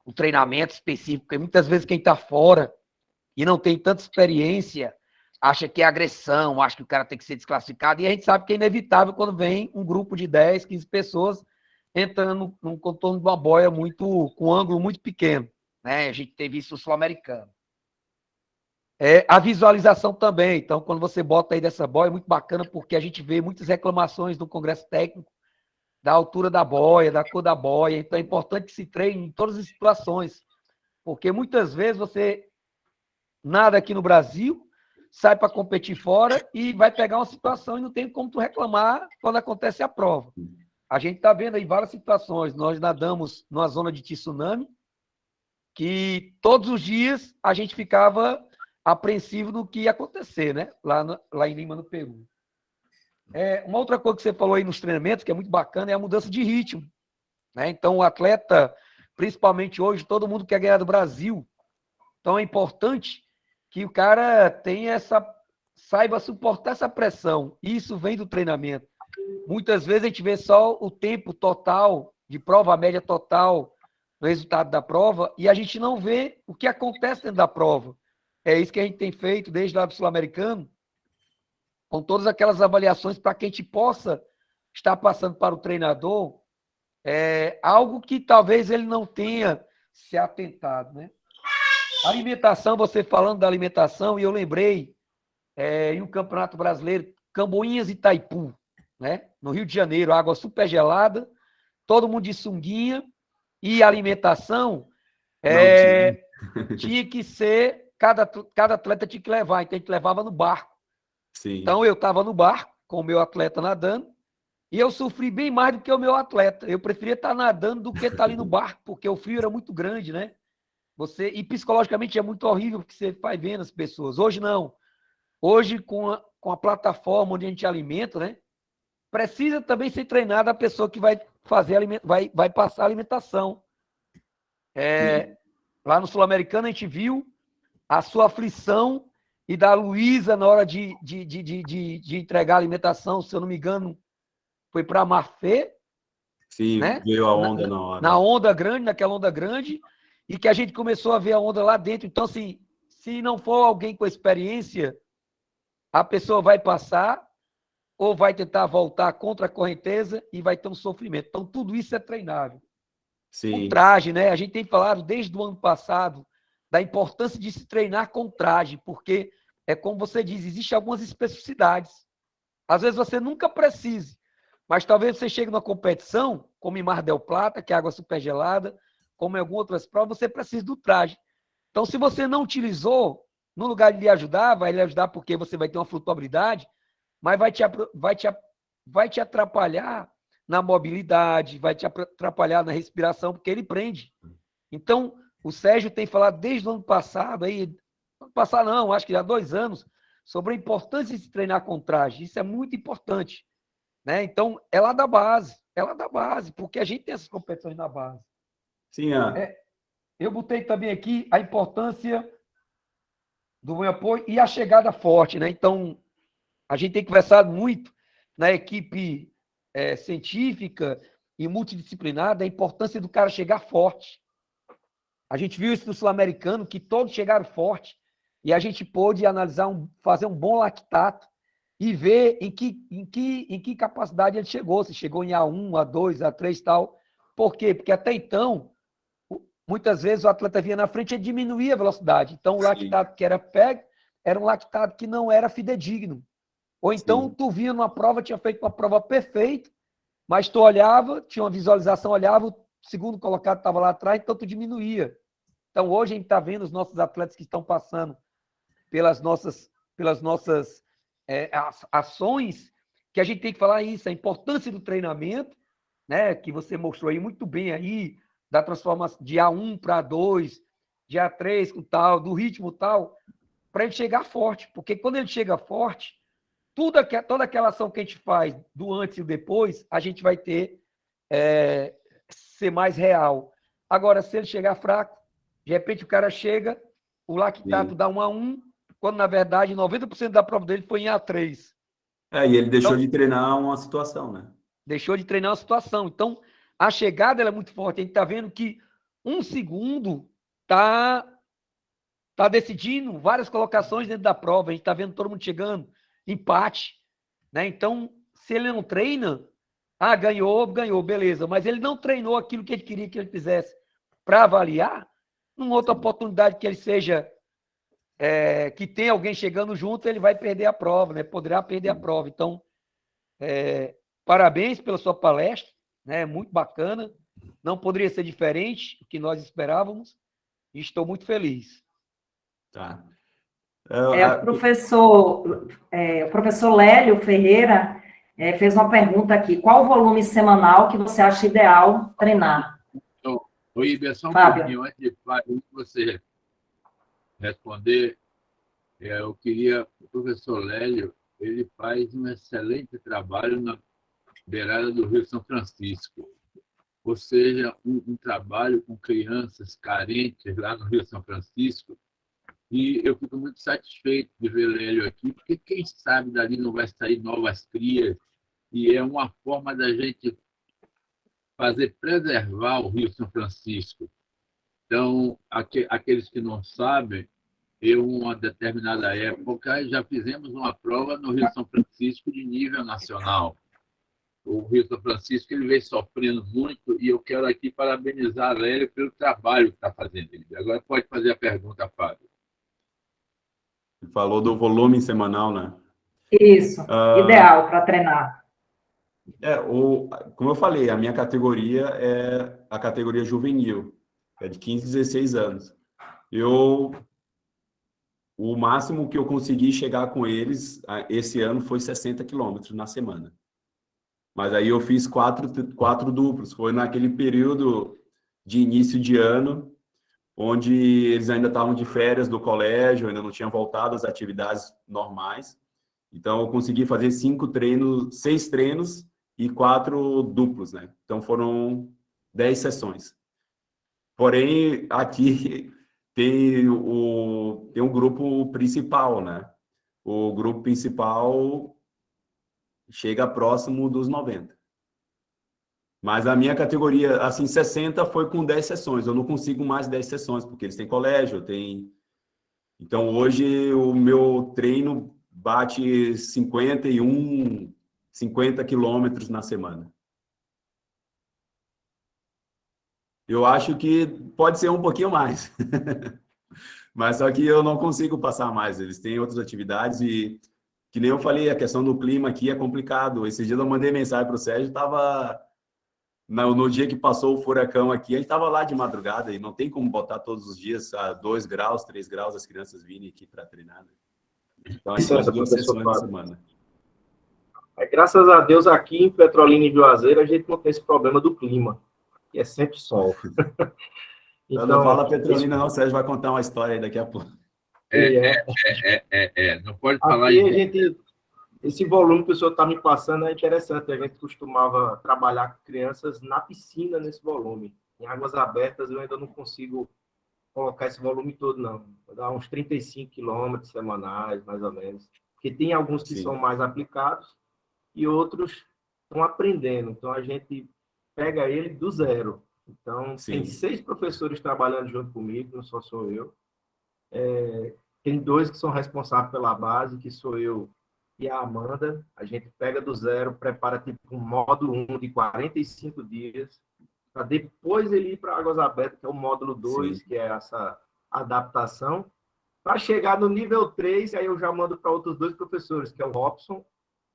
Um treinamento específico, porque muitas vezes quem está fora e não tem tanta experiência acha que é agressão, acha que o cara tem que ser desclassificado, e a gente sabe que é inevitável quando vem um grupo de 10, 15 pessoas entrando num contorno de uma boia com um ângulo muito pequeno, né? A gente teve isso no Sul-Americano. A visualização também, então, quando você bota aí dessa boia, é muito bacana, porque a gente vê muitas reclamações no Congresso Técnico da altura da boia, da cor da boia, então é importante que se treine em todas as situações, porque muitas vezes você nada aqui no Brasil, sai para competir fora e vai pegar uma situação e não tem como tu reclamar quando acontece a prova. A gente está vendo aí várias situações. Nós nadamos numa zona de tsunami, que todos os dias a gente ficava apreensivo do que ia acontecer, né? Lá em Lima, no Peru. Uma outra coisa que você falou aí nos treinamentos, que é muito bacana, é a mudança de ritmo, né? Então, o atleta, principalmente hoje, todo mundo quer ganhar do Brasil. Então, é importante que o cara saiba suportar essa pressão. Isso vem do treinamento. Muitas vezes a gente vê só o tempo total de prova, a média total do resultado da prova, e a gente não vê o que acontece dentro da prova. É isso que a gente tem feito desde lá do Sul-Americano, com todas aquelas avaliações para que a gente possa estar passando para o treinador algo que talvez ele não tenha se atentado, né? Alimentação, você falando da alimentação, e eu lembrei em um campeonato brasileiro, Camboinhas e Itaipu, né? No Rio de Janeiro, água super gelada, todo mundo de sunguinha, e a alimentação tinha que ser, cada atleta tinha que levar, então a gente levava no barco. Sim. Então eu estava no barco com o meu atleta nadando, e eu sofri bem mais do que o meu atleta. Eu preferia estar nadando do que estar ali no barco, porque o frio era muito grande, né? E psicologicamente é muito horrível, porque você vai vendo as pessoas. Hoje não. Hoje, com a plataforma onde a gente alimenta, né? precisa também ser treinada a pessoa que vai vai passar a alimentação. Lá no Sul-Americano, a gente viu a sua aflição e da Luísa na hora de entregar a alimentação, se eu não me engano, foi para a Marfê. Sim, né? Veio a onda na hora. Na onda grande, naquela onda grande, e que a gente começou a ver a onda lá dentro. Então, assim, se não for alguém com experiência, a pessoa vai passar ou vai tentar voltar contra a correnteza e vai ter um sofrimento. Então, tudo isso é treinável. Sim. O traje, né? A gente tem falado desde o ano passado da importância de se treinar com traje, porque é como você diz, existem algumas especificidades. Às vezes você nunca precise, mas talvez você chegue numa competição, como em Mar del Plata, que é água super gelada, como em algumas outras provas, você precisa do traje. Então, se você não utilizou, no lugar de lhe ajudar, vai lhe ajudar porque você vai ter uma flutuabilidade, mas vai te atrapalhar na mobilidade, vai te atrapalhar na respiração, porque ele prende. Então, o Sérgio tem falado desde o ano passado, não, acho que há 2 anos, sobre a importância de se treinar com traje. Isso é muito importante. Né? Então, é lá da base, porque a gente tem essas competições na base. Sim, eu botei também aqui a importância do meu apoio e a chegada forte. Né? Então, a gente tem conversado muito na equipe científica e multidisciplinar da importância do cara chegar forte. A gente viu isso no Sul-Americano, que todos chegaram forte, e a gente pôde analisar, fazer um bom lactato e ver em que capacidade ele chegou, se chegou em A1, A2, A3 e tal. Por quê? Porque até então, muitas vezes o atleta vinha na frente e diminuía a velocidade. Então, o lactato que era pego era um lactato que não era fidedigno. Ou então, tu vinha numa prova, tinha feito uma prova perfeita, mas tu olhava, tinha uma visualização, olhava, o segundo colocado estava lá atrás, então tu diminuía. Então, hoje a gente está vendo os nossos atletas que estão passando pelas nossas ações, que a gente tem que falar isso, a importância do treinamento, né, que você mostrou aí muito bem aí, da transformação de A1 para A2, de A3 com tal, do ritmo tal, para ele chegar forte, porque quando ele chega forte, toda aquela ação que a gente faz do antes e do depois, a gente vai ser mais real. Agora, se ele chegar fraco, de repente o cara chega, o lactato dá 1 a 1, quando na verdade 90% da prova dele foi em A3. E ele deixou de treinar uma situação, né? Deixou de treinar uma situação. Então, a chegada ela é muito forte. A gente está vendo que 1 segundo tá decidindo várias colocações dentro da prova. A gente está vendo todo mundo chegando, empate. Né? Então, se ele não treina, ganhou, beleza. Mas ele não treinou aquilo que ele queria que ele fizesse para avaliar, numa outra oportunidade que ele seja, que tem alguém chegando junto, ele vai perder a prova, né? Poderá perder a prova. Então, parabéns pela sua palestra, né? Muito bacana. Não poderia ser diferente do que nós esperávamos. E estou muito feliz. Tá. O professor Lélio Ferreira fez uma pergunta aqui. Qual o volume semanal que você acha ideal treinar? Oi, só um Fábio. pouquinho antes de você responder. Eu queria, o professor Lélio, ele faz um excelente trabalho na beirada do Rio São Francisco, ou seja, um trabalho com crianças carentes lá no Rio São Francisco, e eu fico muito satisfeito de ver o Lélio aqui, porque quem sabe dali não vai sair novas crias, e é uma forma da gente preservar o Rio São Francisco. Então, aqueles que não sabem, eu, uma determinada época, já fizemos uma prova no Rio São Francisco de nível nacional. O Rio São Francisco ele vem sofrendo muito e eu quero aqui parabenizar a Lélia pelo trabalho que está fazendo. Agora pode fazer a pergunta, Fábio. Falou do volume semanal, né? Isso, ideal para treinar. Como eu falei, a minha categoria é a categoria juvenil, é de 15, 16 anos. O máximo que eu consegui chegar com eles esse ano foi 60 quilômetros na semana. Mas aí eu fiz quatro duplos. Foi naquele período de início de ano, onde eles ainda estavam de férias do colégio, ainda não tinham voltado às atividades normais. Então, eu consegui fazer 6 treinos e 4 duplos, né? Então, foram 10 sessões. Porém, aqui tem um grupo principal, né? O grupo principal chega próximo dos 90. Mas a minha categoria, assim, 60 foi com 10 sessões. Eu não consigo mais 10 sessões, porque eles têm colégio, Então, hoje, o meu treino bate 50 quilômetros na semana. Eu acho que pode ser um pouquinho mais. Mas só que eu não consigo passar mais. Eles têm outras atividades e, que nem eu falei, a questão do clima aqui é complicado. Esse dia eu mandei mensagem para o Sérgio, estava... No dia que passou o furacão aqui, a gente estava lá de madrugada e não tem como botar todos os dias a 2 graus, 3 graus as crianças virem aqui para treinar. Né? Então, a gente faz 2 sessões na semana. Graças a Deus, aqui em Petrolina e Juazeiro, a gente não tem esse problema do clima, que é sempre sol. Então, não fala Petrolina, não, o Sérgio vai contar uma história aí daqui a pouco. Não pode falar aqui esse volume que o senhor está me passando é interessante. A gente costumava trabalhar com crianças na piscina nesse volume. Em águas abertas, eu ainda não consigo colocar esse volume todo, não. Vou dar uns 35 quilômetros semanais, mais ou menos. Porque tem alguns que são mais aplicados e outros estão aprendendo. Então, a gente pega ele do zero. Então, tem 6 professores trabalhando junto comigo, não só sou eu. Tem 2 que são responsáveis pela base, que sou eu e a Amanda. A gente pega do zero, prepara tipo um módulo 1 de 45 dias, para depois ele ir para Águas Abertas, que é o módulo 2, que é essa adaptação, para chegar no nível 3, aí eu já mando para outros 2 professores, que é o Robson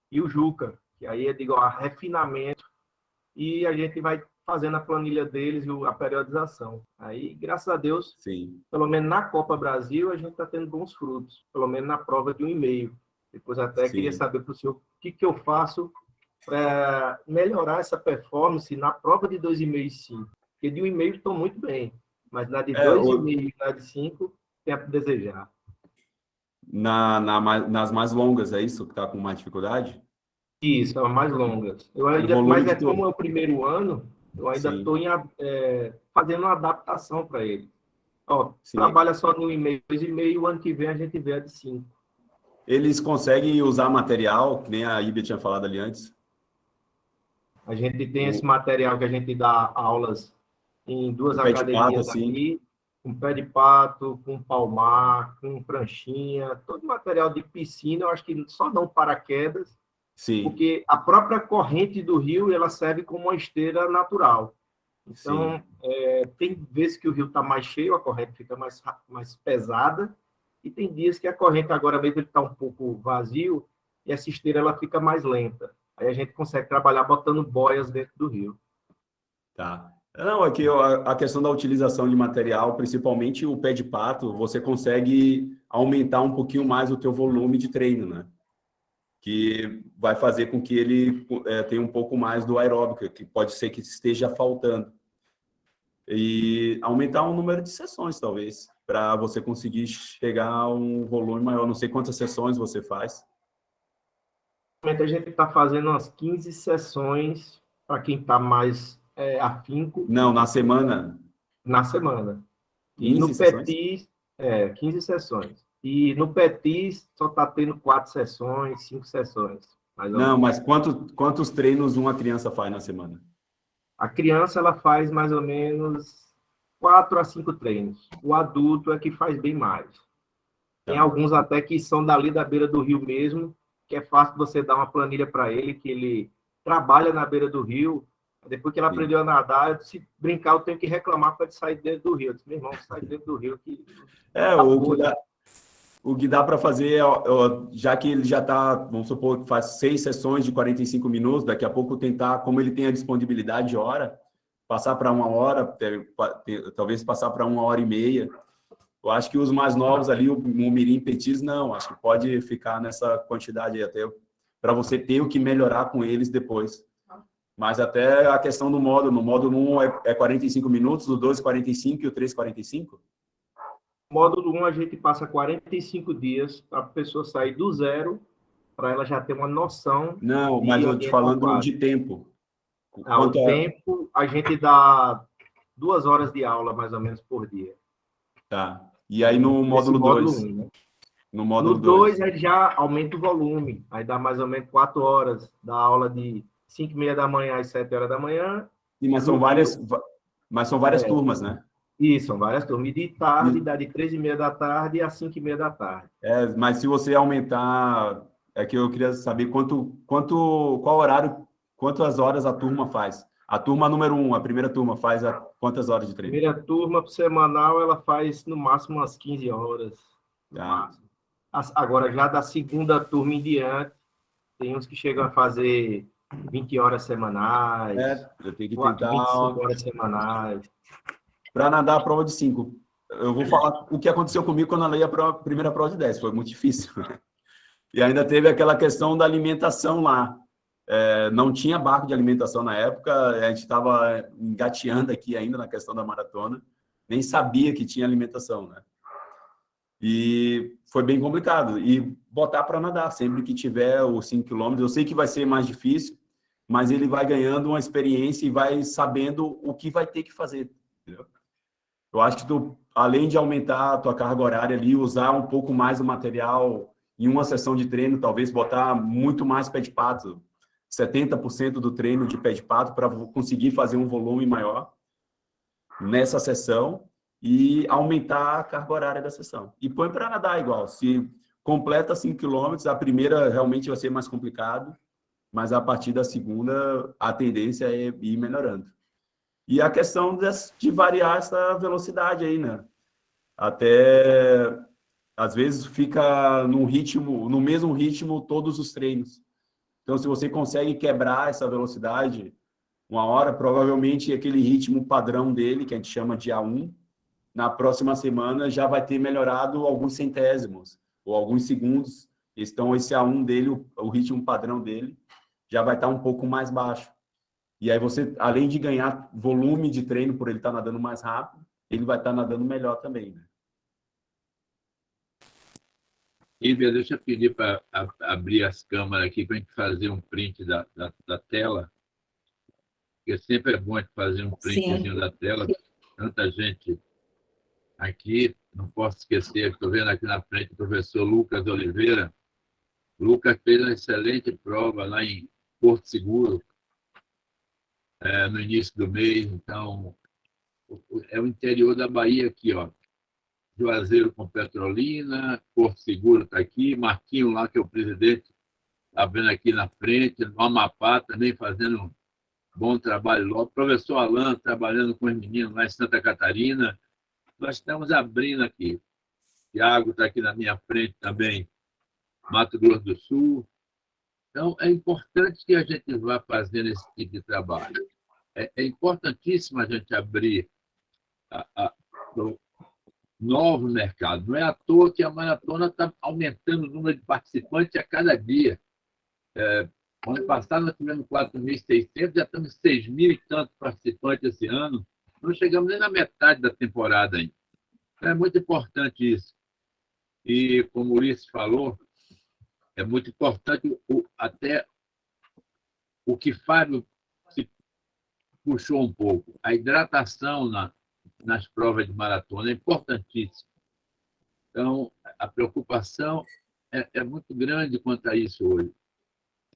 e o Juca, que aí é de refinamento, e a gente vai fazendo a planilha deles e a periodização. Aí, graças a Deus, pelo menos na Copa Brasil, a gente está tendo bons frutos, pelo menos na prova de 1,5. Depois até queria saber para o senhor o que eu faço para melhorar essa performance na prova de 2,5 e 5. Porque de 1,5 estou muito bem, mas na de 2,5 e na de 5, tem a desejar. Nas mais longas, é isso que está com mais dificuldade? Isso, as mais longas. Mas como é o primeiro ano, eu ainda estou fazendo uma adaptação para ele. Trabalha só no 1,5, 2,5, o ano que vem a gente vê a de 5. Eles conseguem usar material, que nem a Ibia tinha falado ali antes? A gente tem esse material que a gente dá aulas em 2 academias aqui, com pé de pato, com palmar, com pranchinha, todo material de piscina. Eu acho que só não paraquedas, porque a própria corrente do rio ela serve como uma esteira natural. Então, tem vezes que o rio está mais cheio, a corrente fica mais pesada, e tem dias que a corrente agora mesmo está um pouco vazio e essa esteira ela fica mais lenta. Aí a gente consegue trabalhar botando boias dentro do rio. Tá. Não, aqui a questão da utilização de material, principalmente o pé de pato, você consegue aumentar um pouquinho mais o teu volume de treino, né? Que vai fazer com que ele tenha um pouco mais do aeróbico, que pode ser que esteja faltando. E aumentar o número de sessões, talvez, para você conseguir chegar a um volume maior. Não sei quantas sessões você faz. A gente está fazendo umas 15 sessões para quem está mais afinco. Não, na semana? Na semana. E no PETIS, 15 sessões. E no PETIS só está tendo 4 sessões, 5 sessões. Não, mas quantos treinos uma criança faz na semana? A criança ela faz mais ou menos 4 a 5 treinos. O adulto é que faz bem mais. Tem alguns até que são dali da beira do rio mesmo, que é fácil você dar uma planilha para ele, que ele trabalha na beira do rio. Depois que ele aprendeu a nadar, se brincar, eu tenho que reclamar para ele sair dentro do rio. Eu disse, meu irmão, sai dentro do rio. O que dá para fazer, já que ele já está, vamos supor, que faz 6 sessões de 45 minutos, daqui a pouco tentar, como ele tem a disponibilidade de hora, passar para 1 hora, talvez passar para 1h30. Eu acho que os mais novos ali, o Mirim Petis, não. Acho que pode ficar nessa quantidade aí até para você ter o que melhorar com eles depois. Mas até a questão do módulo. No módulo 1 é 45 minutos, o 2 45 e o 3 45? Módulo 1 a gente passa 45 dias para a pessoa sair do zero para ela já ter uma noção Não, de mas eu te ambiente falando aquático. de tempo. O Quanto é? tempo, a gente dá 2 horas de aula, mais ou menos, por dia. Tá. E aí no Esse módulo módulo 2? 1, né? No No módulo 2, 2. aí já aumenta o volume. Aí dá mais ou menos 4 horas. Dá aula de 5h30 da manhã às 7 horas da manhã. Mas são várias É, turmas, né? isso, são várias turmas. E de tarde, E- dá de 3h30 da tarde a 5h30 da tarde. mas se você aumentar, é que eu queria saber qual horário, quantas horas a turma faz. A turma número 1, a primeira turma, faz quantas horas de treino? Primeira turma semanal, ela faz no máximo umas 15 horas. No Tá. máximo. Agora, já da segunda turma em diante, tem uns que chegam a fazer 20 horas semanais, Eu tenho que 25 tentar horas semanais. para nadar a prova de 5. Eu vou falar o que aconteceu comigo quando eu andei a primeira prova de 10. Foi muito difícil. E ainda teve aquela questão da alimentação lá. Não tinha barco de alimentação na época, a gente estava engateando aqui ainda na questão da maratona, nem sabia que tinha alimentação, né? E foi bem complicado. E botar para nadar, sempre que tiver os 5 quilômetros, eu sei que vai ser mais difícil, mas ele vai ganhando uma experiência e vai sabendo o que vai ter que fazer, entendeu? Eu acho que tu, além de aumentar a tua carga horária ali, usar um pouco mais o material em uma sessão de treino, talvez botar muito mais pé de pato, 70% do treino de pé de pato para conseguir fazer um volume maior nessa sessão e aumentar a carga horária da sessão. E põe para nadar igual. Se completa 5 quilômetros, a primeira realmente vai ser mais complicado, mas a partir da segunda, a tendência é ir melhorando. E a questão de variar essa velocidade aí, né? Até, às vezes, fica no mesmo ritmo todos os treinos. Então, se você consegue quebrar essa velocidade, uma hora, provavelmente, aquele ritmo padrão dele, que a gente chama de A1, na próxima semana já vai ter melhorado alguns centésimos, ou alguns segundos. Então, esse A1 dele, o ritmo padrão dele, já vai estar um pouco mais baixo. E aí você, além de ganhar volume de treino por ele estar nadando mais rápido, ele vai estar nadando melhor também, né? Ívia, deixa eu pedir para abrir as câmeras aqui para a gente fazer um print da tela, porque sempre é bom a gente fazer um printzinho Sim. da tela. Tanta gente aqui, não posso esquecer, estou vendo aqui na frente o professor Lucas Oliveira. Lucas fez uma excelente prova lá em Porto Seguro, no início do mês. Então, é o interior da Bahia aqui, ó. Juazeiro com Petrolina, Porto Seguro está aqui, Marquinho lá, que é o presidente, está vendo aqui na frente, no Amapá também fazendo um bom trabalho lá. O professor Alan trabalhando com os meninos lá em Santa Catarina. Nós estamos abrindo aqui. Tiago está aqui na minha frente também, Mato Grosso do Sul. Então, é importante que a gente vá fazendo esse tipo de trabalho. É importantíssimo a gente abrir o novo mercado. Não é à toa que a maratona está aumentando o número de participantes a cada dia. Ano passado nós tivemos 4.600, já estamos em 6.000 e tantos participantes esse ano. Não chegamos nem na metade da temporada ainda. Então, é muito importante isso. E, como o Ulisses falou, é muito importante até o que Fábio se puxou um pouco. A hidratação nas provas de maratona é importantíssima. Então, a preocupação é muito grande quanto a isso hoje.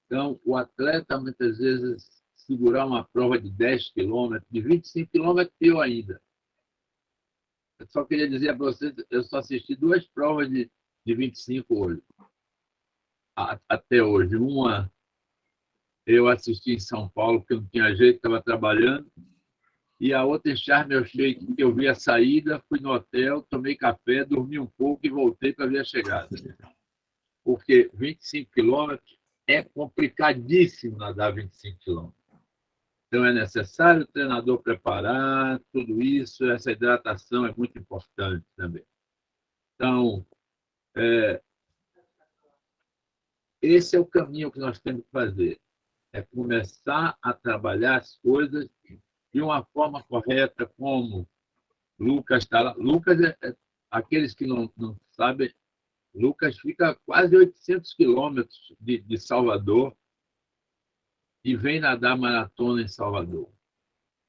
Então, o atleta, muitas vezes, segurar uma prova de 10 quilômetros, de 25 quilômetros, pior ainda. Eu só queria dizer para vocês, eu só assisti 2 provas de 25 hoje. Até hoje. Uma eu assisti em São Paulo, porque não tinha jeito, estava trabalhando. E a outra em Sharm el-Sheikh, que eu vi a saída, fui no hotel, tomei café, dormi um pouco e voltei para ver a chegada. Porque 25 quilômetros é complicadíssimo nadar 25 quilômetros. Então, é necessário o treinador preparar tudo isso, essa hidratação é muito importante também. Então, esse é o caminho que nós temos que fazer. É começar a trabalhar as coisas de uma forma correta, como Lucas está lá. Lucas, aqueles que não sabem, Lucas fica a quase 800 quilômetros de Salvador e vem nadar maratona em Salvador.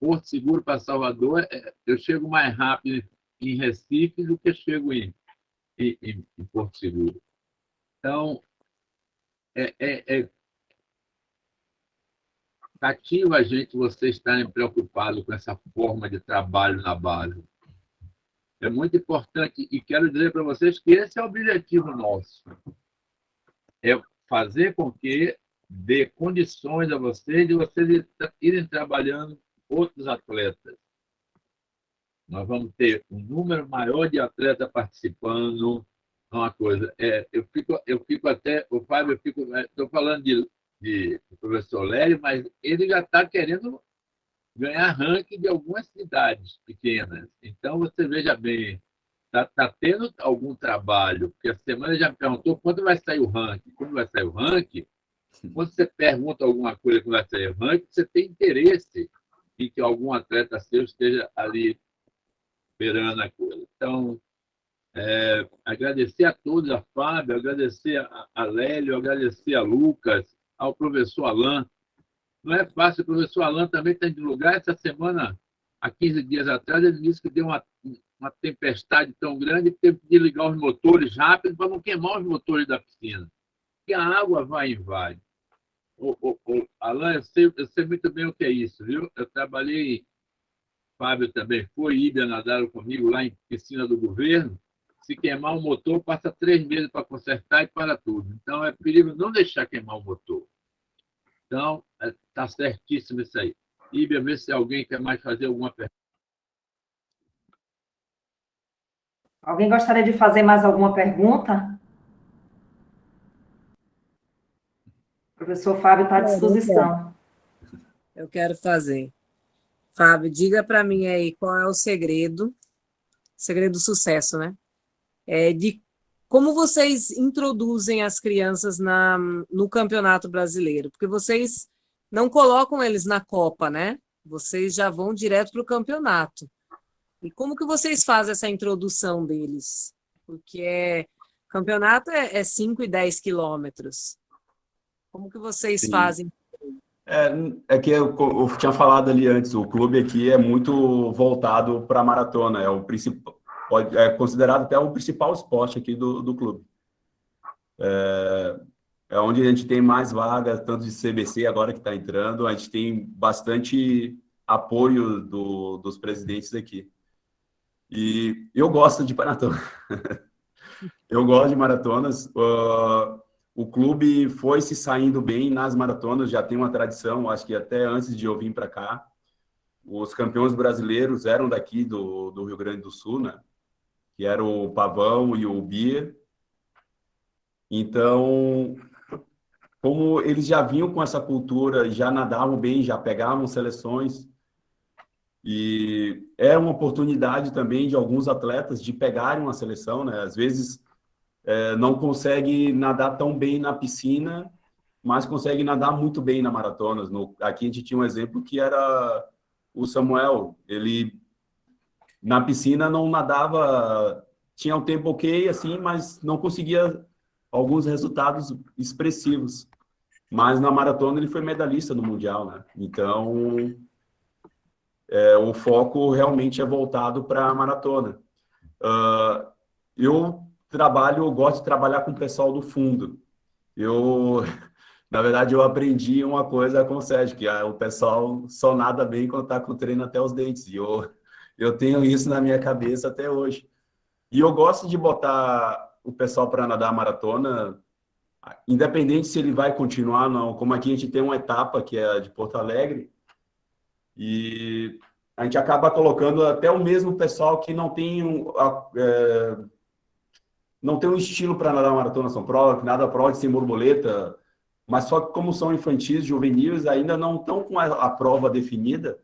Porto Seguro para Salvador, eu chego mais rápido em Recife do que chego em Porto Seguro. Então, cativa a gente vocês estarem preocupados com essa forma de trabalho na base. É muito importante e quero dizer para vocês que esse é o objetivo nosso. É fazer com que dê condições a vocês de vocês irem trabalhando outros atletas. Nós vamos ter um número maior de atletas participando. Uma coisa, eu fico até, o Fábio, estou falando de professor Lério, mas ele já está querendo ganhar ranking de algumas cidades pequenas. Então, você veja bem, está tendo algum trabalho, porque a semana já me perguntou quando vai sair o ranking. Quando vai sair o ranking, quando você pergunta alguma coisa quando vai sair o ranking, você tem interesse em que algum atleta seu esteja ali esperando a coisa. Então, agradecer a todos, a Fábio, agradecer a Lélio, agradecer a Lucas, ao professor Alain. Não é fácil, o professor Alain também está de lugar. Essa semana, há 15 dias atrás, ele disse que deu uma tempestade tão grande que teve que ligar os motores rápido para não queimar os motores da piscina. Porque a água vai e vai. Alain, eu sei muito bem o que é isso, viu? Eu trabalhei, Fábio também foi, Ibia nadaram comigo lá em piscina do governo. Se queimar o motor, passa 3 meses para consertar e para tudo. Então, é perigo não deixar queimar o motor. Então, está certíssimo isso aí. Ibia, vê se alguém quer mais fazer alguma pergunta. Alguém gostaria de fazer mais alguma pergunta? O professor Fábio está à disposição. Eu quero fazer. Fábio, diga para mim aí qual é o segredo do sucesso, né? De como vocês introduzem as crianças no Campeonato Brasileiro, porque vocês não colocam eles na Copa, né? Vocês já vão direto para o campeonato. E como que vocês fazem essa introdução deles? Porque campeonato é 5 e 10 quilômetros. Como que vocês fazem? É que eu tinha falado ali antes, o clube aqui é muito voltado para a maratona, é considerado até o principal esporte aqui do clube. É onde a gente tem mais vagas, tanto de CBC agora que está entrando, a gente tem bastante apoio dos presidentes aqui. E eu gosto de maratona. Eu gosto de maratonas. O clube foi se saindo bem nas maratonas, já tem uma tradição, acho que até antes de eu vir para cá. Os campeões brasileiros eram daqui do Rio Grande do Sul, né? Que era o Pavão e o Bia. Então, como eles já vinham com essa cultura, já nadavam bem, já pegavam seleções, e é uma oportunidade também de alguns atletas de pegarem uma seleção, né? Às vezes não consegue nadar tão bem na piscina, mas consegue nadar muito bem na maratona. Aqui a gente tinha um exemplo que era o Samuel. Ele, na piscina, não nadava, tinha um tempo ok, assim, mas não conseguia alguns resultados expressivos. Mas na maratona ele foi medalhista no Mundial, né? Então, o foco realmente é voltado para a maratona. Eu gosto de trabalhar com o pessoal do fundo. Na verdade, eu aprendi uma coisa com o Sérgio, que o pessoal só nada bem quando está com o treino até os dentes. E eu tenho isso na minha cabeça até hoje. E eu gosto de botar o pessoal para nadar a maratona, independente se ele vai continuar ou não. Como aqui a gente tem uma etapa que é a de Porto Alegre, e a gente acaba colocando até o mesmo pessoal que não tem um estilo para nadar maratona São Paulo, que nada prova sem borboleta, mas só que como são infantis, juvenis, ainda não estão com a prova definida,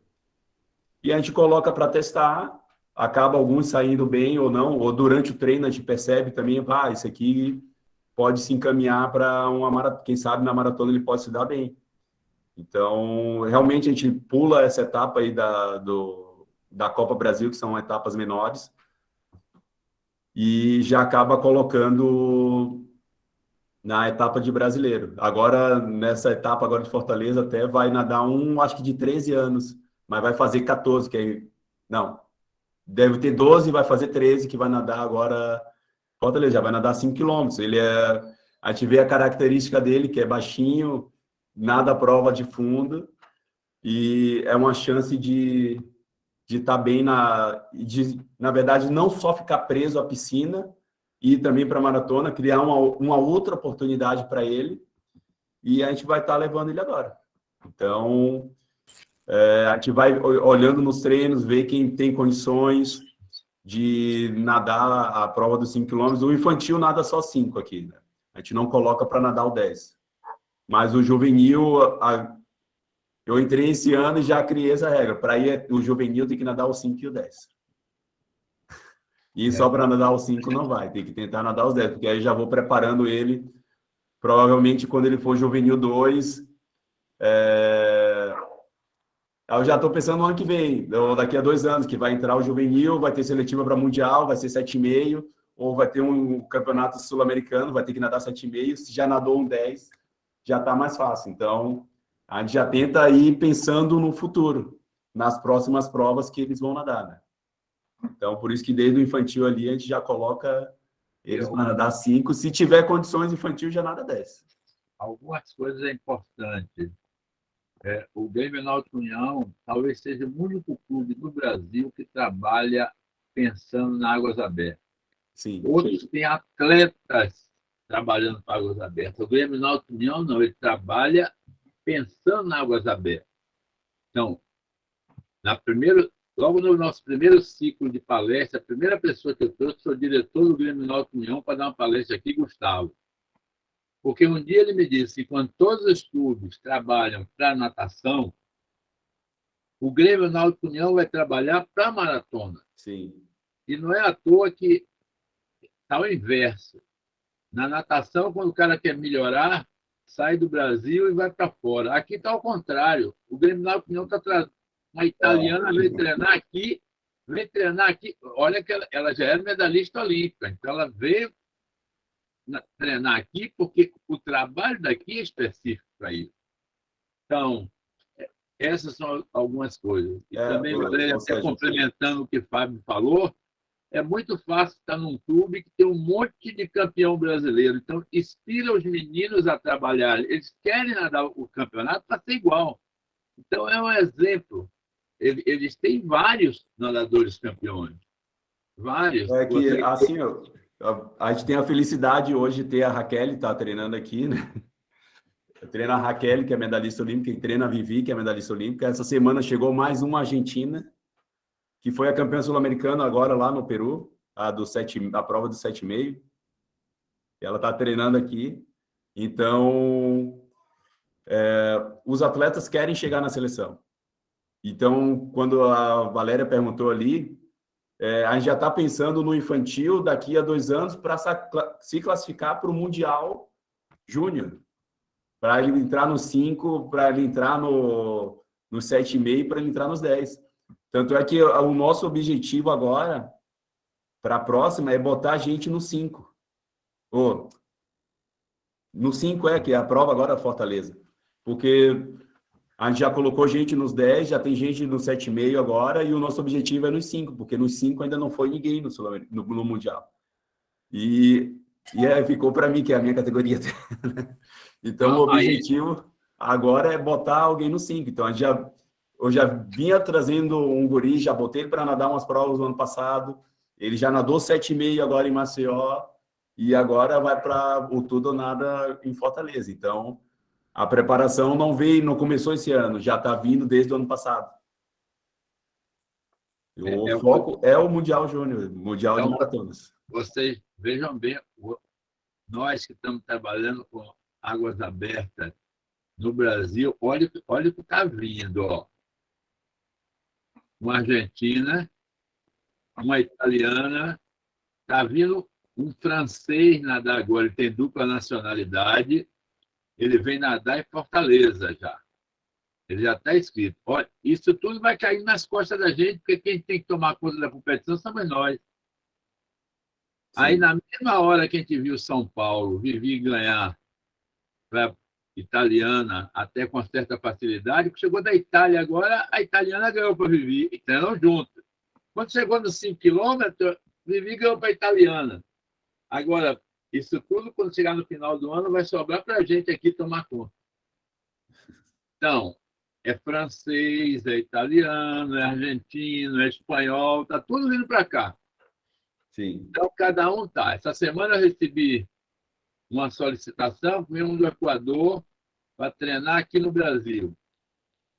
e a gente coloca para testar, acaba alguns saindo bem ou não, ou durante o treino a gente percebe também, isso aqui pode se encaminhar para uma maratona, quem sabe na maratona ele pode se dar bem. Então, realmente a gente pula essa etapa aí da Copa Brasil, que são etapas menores, e já acaba colocando na etapa de brasileiro. Agora, nessa etapa agora de Fortaleza, até vai nadar acho que de 13 anos, mas vai fazer 14, não, deve ter 12, vai fazer 13, que vai nadar agora, Fortaleza, já vai nadar 5 quilômetros. A gente vê a característica dele, que é baixinho, nada prova de fundo, e é uma chance de estar bem na verdade, não só ficar preso à piscina, e também para a maratona, criar uma outra oportunidade para ele, e a gente vai estar levando ele agora. Então, a gente vai olhando nos treinos, ver quem tem condições de nadar a prova dos 5 quilômetros. O infantil nada só 5 aqui, né? A gente não coloca para nadar o 10. Mas o juvenil, eu entrei esse ano e já criei essa regra. Para ir o juvenil tem que nadar o 5 e o 10. E só para nadar os 5 não vai, tem que tentar nadar os 10, porque aí já vou preparando ele, provavelmente quando ele for juvenil 2, eu já estou pensando no ano que vem, ou daqui a 2 anos, que vai entrar o juvenil, vai ter seletiva para mundial, vai ser 7,5, ou vai ter um campeonato sul-americano, vai ter que nadar 7,5, se já nadou um 10, já está mais fácil. Então, a gente já tenta ir pensando no futuro, nas próximas provas que eles vão nadar, né? Então, por isso que desde o infantil ali, a gente já coloca eles para nadar 5. Se tiver condições infantil, já nada 10. Algumas coisas é importante. O Grêmio Náutico União talvez seja o único clube do Brasil que trabalha pensando em águas abertas. Sim. Outros têm atletas trabalhando para águas abertas. O Grêmio Náutico União não, ele trabalha pensando em águas abertas. Então, logo no nosso primeiro ciclo de palestra, a primeira pessoa que eu trouxe foi o diretor do Grêmio Náutico União para dar uma palestra aqui, Gustavo. Porque um dia ele me disse que quando todos os clubes trabalham para natação, o Grêmio Náutico União vai trabalhar para maratona. Sim. E não é à toa que está o inverso. Na natação, quando o cara quer melhorar, sai do Brasil e vai para fora. Aqui está ao contrário. O Grêmio Náutico União está trazendo. A italiana veio treinar aqui. Olha que ela já era medalhista olímpica, então ela veio treinar aqui porque o trabalho daqui é específico para isso. Então, essas são algumas coisas. E também, Valéria, até complementando o que o Fábio falou, é muito fácil estar num clube que tem um monte de campeão brasileiro. Então, inspira os meninos a trabalhar. Eles querem nadar o campeonato para ser igual. Então, é um exemplo. Eles têm vários nadadores campeões. Vários. É que, assim, a gente tem a felicidade hoje de ter a Raquel, está treinando aqui, né? Eu treino a Raquel, que é medalhista olímpica, e treino a Vivi, que é medalhista olímpica. Essa semana chegou mais uma argentina, que foi a campeã sul-americana agora lá no Peru, a prova do 7,5. Ela está treinando aqui. Então, os atletas querem chegar na seleção. Então, quando a Valéria perguntou ali, a gente já está pensando no infantil daqui a 2 anos para se classificar para o Mundial Júnior, para ele entrar no 5, para ele entrar no 7,5, para ele entrar nos 10. Tanto é que o nosso objetivo agora, para a próxima, é botar a gente no 5. No 5 que é a prova agora da Fortaleza. Porque a gente já colocou gente nos 10, já tem gente no 7,5 agora, e o nosso objetivo é nos 5, porque nos 5 ainda não foi ninguém no Mundial. E ficou para mim, que é a minha categoria. Então, o objetivo agora é botar alguém no 5. Então, eu já vinha trazendo um guri, já botei ele para nadar umas provas no ano passado, ele já nadou 7,5 agora em Maceió, e agora vai para o tudo ou nada em Fortaleza. Então, a preparação não começou esse ano, já está vindo desde o ano passado. O foco é o Mundial Júnior, Mundial de Maratonas. Vocês vejam bem, nós que estamos trabalhando com águas abertas no Brasil, olha o que está vindo. Ó. Uma argentina, uma italiana, está vindo um francês nadar agora, ele tem dupla nacionalidade, ele vem nadar em Fortaleza já. Ele já está inscrito. Olha, isso tudo vai cair nas costas da gente, porque quem tem que tomar conta da competição somos nós. Aí, na mesma hora que a gente viu São Paulo, Vivi ganhar para italiana, até com certa facilidade, chegou da Itália agora, a italiana ganhou para Vivi, e treinam junto. Quando chegou nos 5 quilômetros, Vivi ganhou para a italiana. Agora, isso tudo, quando chegar no final do ano, vai sobrar para a gente aqui tomar conta. Então, é francês, é italiano, é argentino, é espanhol, está tudo vindo para cá. Sim. Então, cada um está. Essa semana eu recebi uma solicitação, veio um do Equador para treinar aqui no Brasil.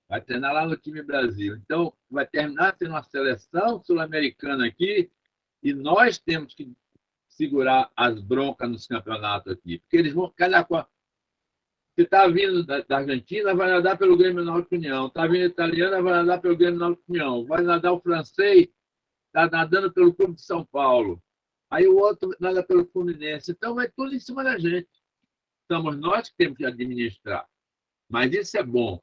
Vai treinar lá no time Brasil. Então, vai terminar tendo uma seleção sul-americana aqui e nós temos que segurar as broncas nos campeonatos aqui. Porque eles vão, cada qual. Se está vindo da Argentina, vai nadar pelo Grêmio Náutico União. Está vindo italiana, vai nadar pelo Grêmio Náutico União. Vai nadar o francês, está nadando pelo Clube de São Paulo. Aí o outro nada pelo Fluminense. Então, vai tudo em cima da gente. Somos nós que temos que administrar. Mas isso é bom,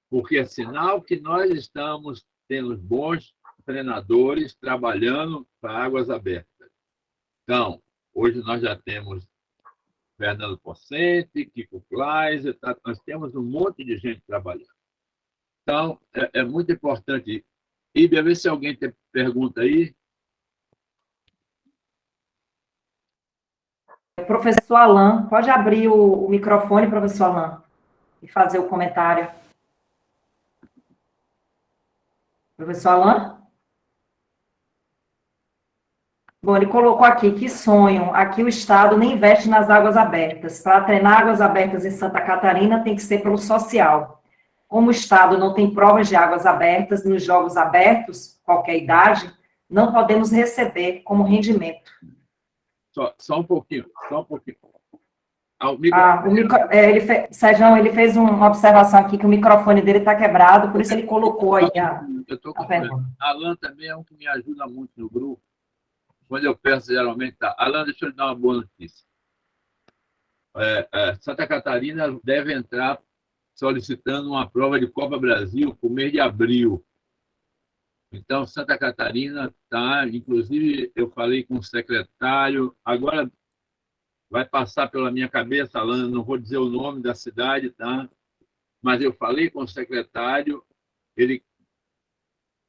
porque é sinal que nós estamos tendo bons treinadores trabalhando para águas abertas. Então, hoje nós já temos Fernando Pocente, Kiko Kleiser, nós temos um monte de gente trabalhando. Então, é muito importante. Ibia, vê se alguém tem pergunta aí. Professor Alain, pode abrir o microfone, professor Alain, e fazer o comentário. Professor Alain? Bom, ele colocou aqui, que sonho, aqui o Estado nem investe nas águas abertas. Para treinar águas abertas em Santa Catarina tem que ser pelo social. Como o Estado não tem provas de águas abertas nos jogos abertos, qualquer idade, não podemos receber como rendimento. Só um pouquinho, só um pouquinho. Sérgio, ele fez uma observação aqui que o microfone dele está quebrado, por isso ele colocou aí Eu estou com pergunta. Alan também é um que me ajuda muito no grupo. Quando eu peço, geralmente tá. Alan, deixa eu lhe dar uma boa notícia. Santa Catarina deve entrar solicitando uma prova de Copa Brasil para o mês de abril. Então, Santa Catarina está, inclusive, eu falei com o secretário, agora vai passar pela minha cabeça, Alan, não vou dizer o nome da cidade, tá? Mas eu falei com o secretário, ele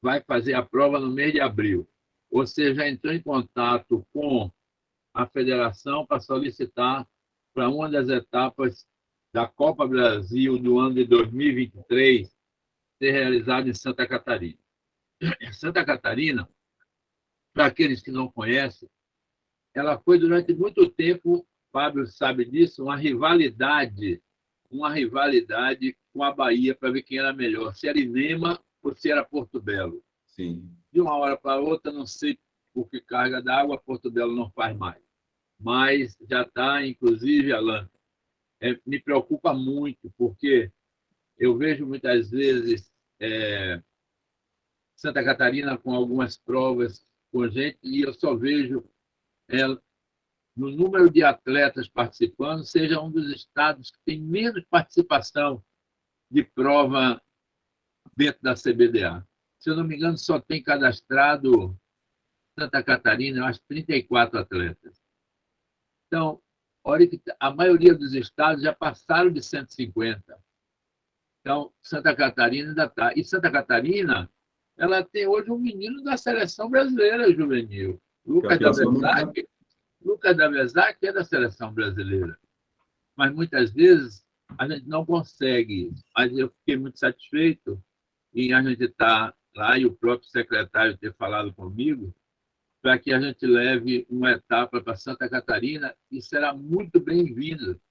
vai fazer a prova no mês de abril. Ou seja, já entrou em contato com a federação para solicitar para uma das etapas da Copa Brasil do ano de 2023 ser realizada em Santa Catarina. Santa Catarina, para aqueles que não conhecem, ela foi durante muito tempo, Fábio sabe disso, uma rivalidade com a Bahia para ver quem era melhor, se era Inema ou se era Porto Belo. Sim. De uma hora para outra, não sei por que carga d'água, Porto Belo não faz mais. Mas já está, inclusive, Alan, me preocupa muito, porque eu vejo muitas vezes Santa Catarina com algumas provas com gente e eu só vejo no número de atletas participando, seja um dos estados que tem menos participação de prova dentro da CBDA. Se eu não me engano, só tem cadastrado Santa Catarina, eu acho, 34 atletas. Então, olha que a maioria dos estados já passaram de 150. Então, Santa Catarina ainda está. E Santa Catarina, ela tem hoje um menino da seleção brasileira juvenil. Lucas Davesac é da seleção brasileira. Mas muitas vezes a gente não consegue. Mas eu fiquei muito satisfeito em a gente estar lá e o próprio secretário ter falado comigo para que a gente leve uma etapa para Santa Catarina e será muito bem-vindo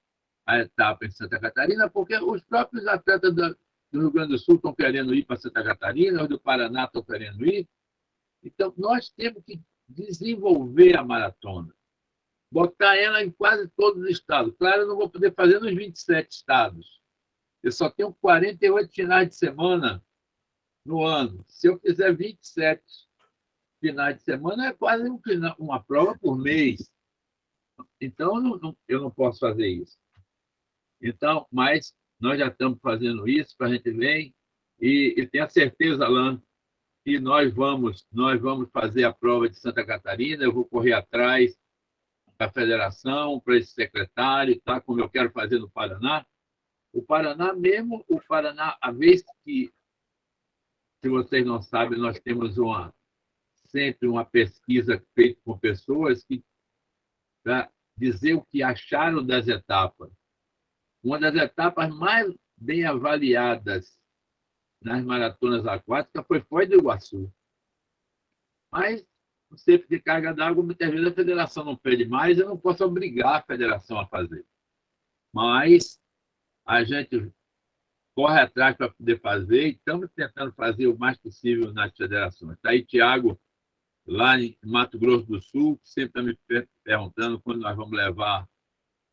a etapa em Santa Catarina, porque os próprios atletas do Rio Grande do Sul estão querendo ir para Santa Catarina, os do Paraná estão querendo ir. Então, nós temos que desenvolver a maratona, botar ela em quase todos os estados. Claro, eu não vou poder fazer nos 27 estados. Eu só tenho 48 finais de semana no ano. Se eu fizer 27 finais de semana, é quase uma prova por mês. Então, eu não posso fazer isso. Então, mas nós já estamos fazendo isso para a gente ver e tenho a certeza, Alan, que nós vamos fazer a prova de Santa Catarina, eu vou correr atrás da federação, para esse secretário, tá? Como eu quero fazer no Paraná. O Paraná mesmo, a vez que, se vocês não sabem, nós temos sempre uma pesquisa feita com pessoas para dizer o que acharam das etapas. Uma das etapas mais bem avaliadas nas maratonas aquáticas foi Foz do Iguaçu. Mas, no centro de carga d'água, muitas vezes a federação não pede mais, eu não posso obrigar a federação a fazer. Mas a gente corre atrás para poder fazer e estamos tentando fazer o mais possível nas federações. Está aí Tiago, lá em Mato Grosso do Sul, que sempre está me perguntando quando nós vamos levar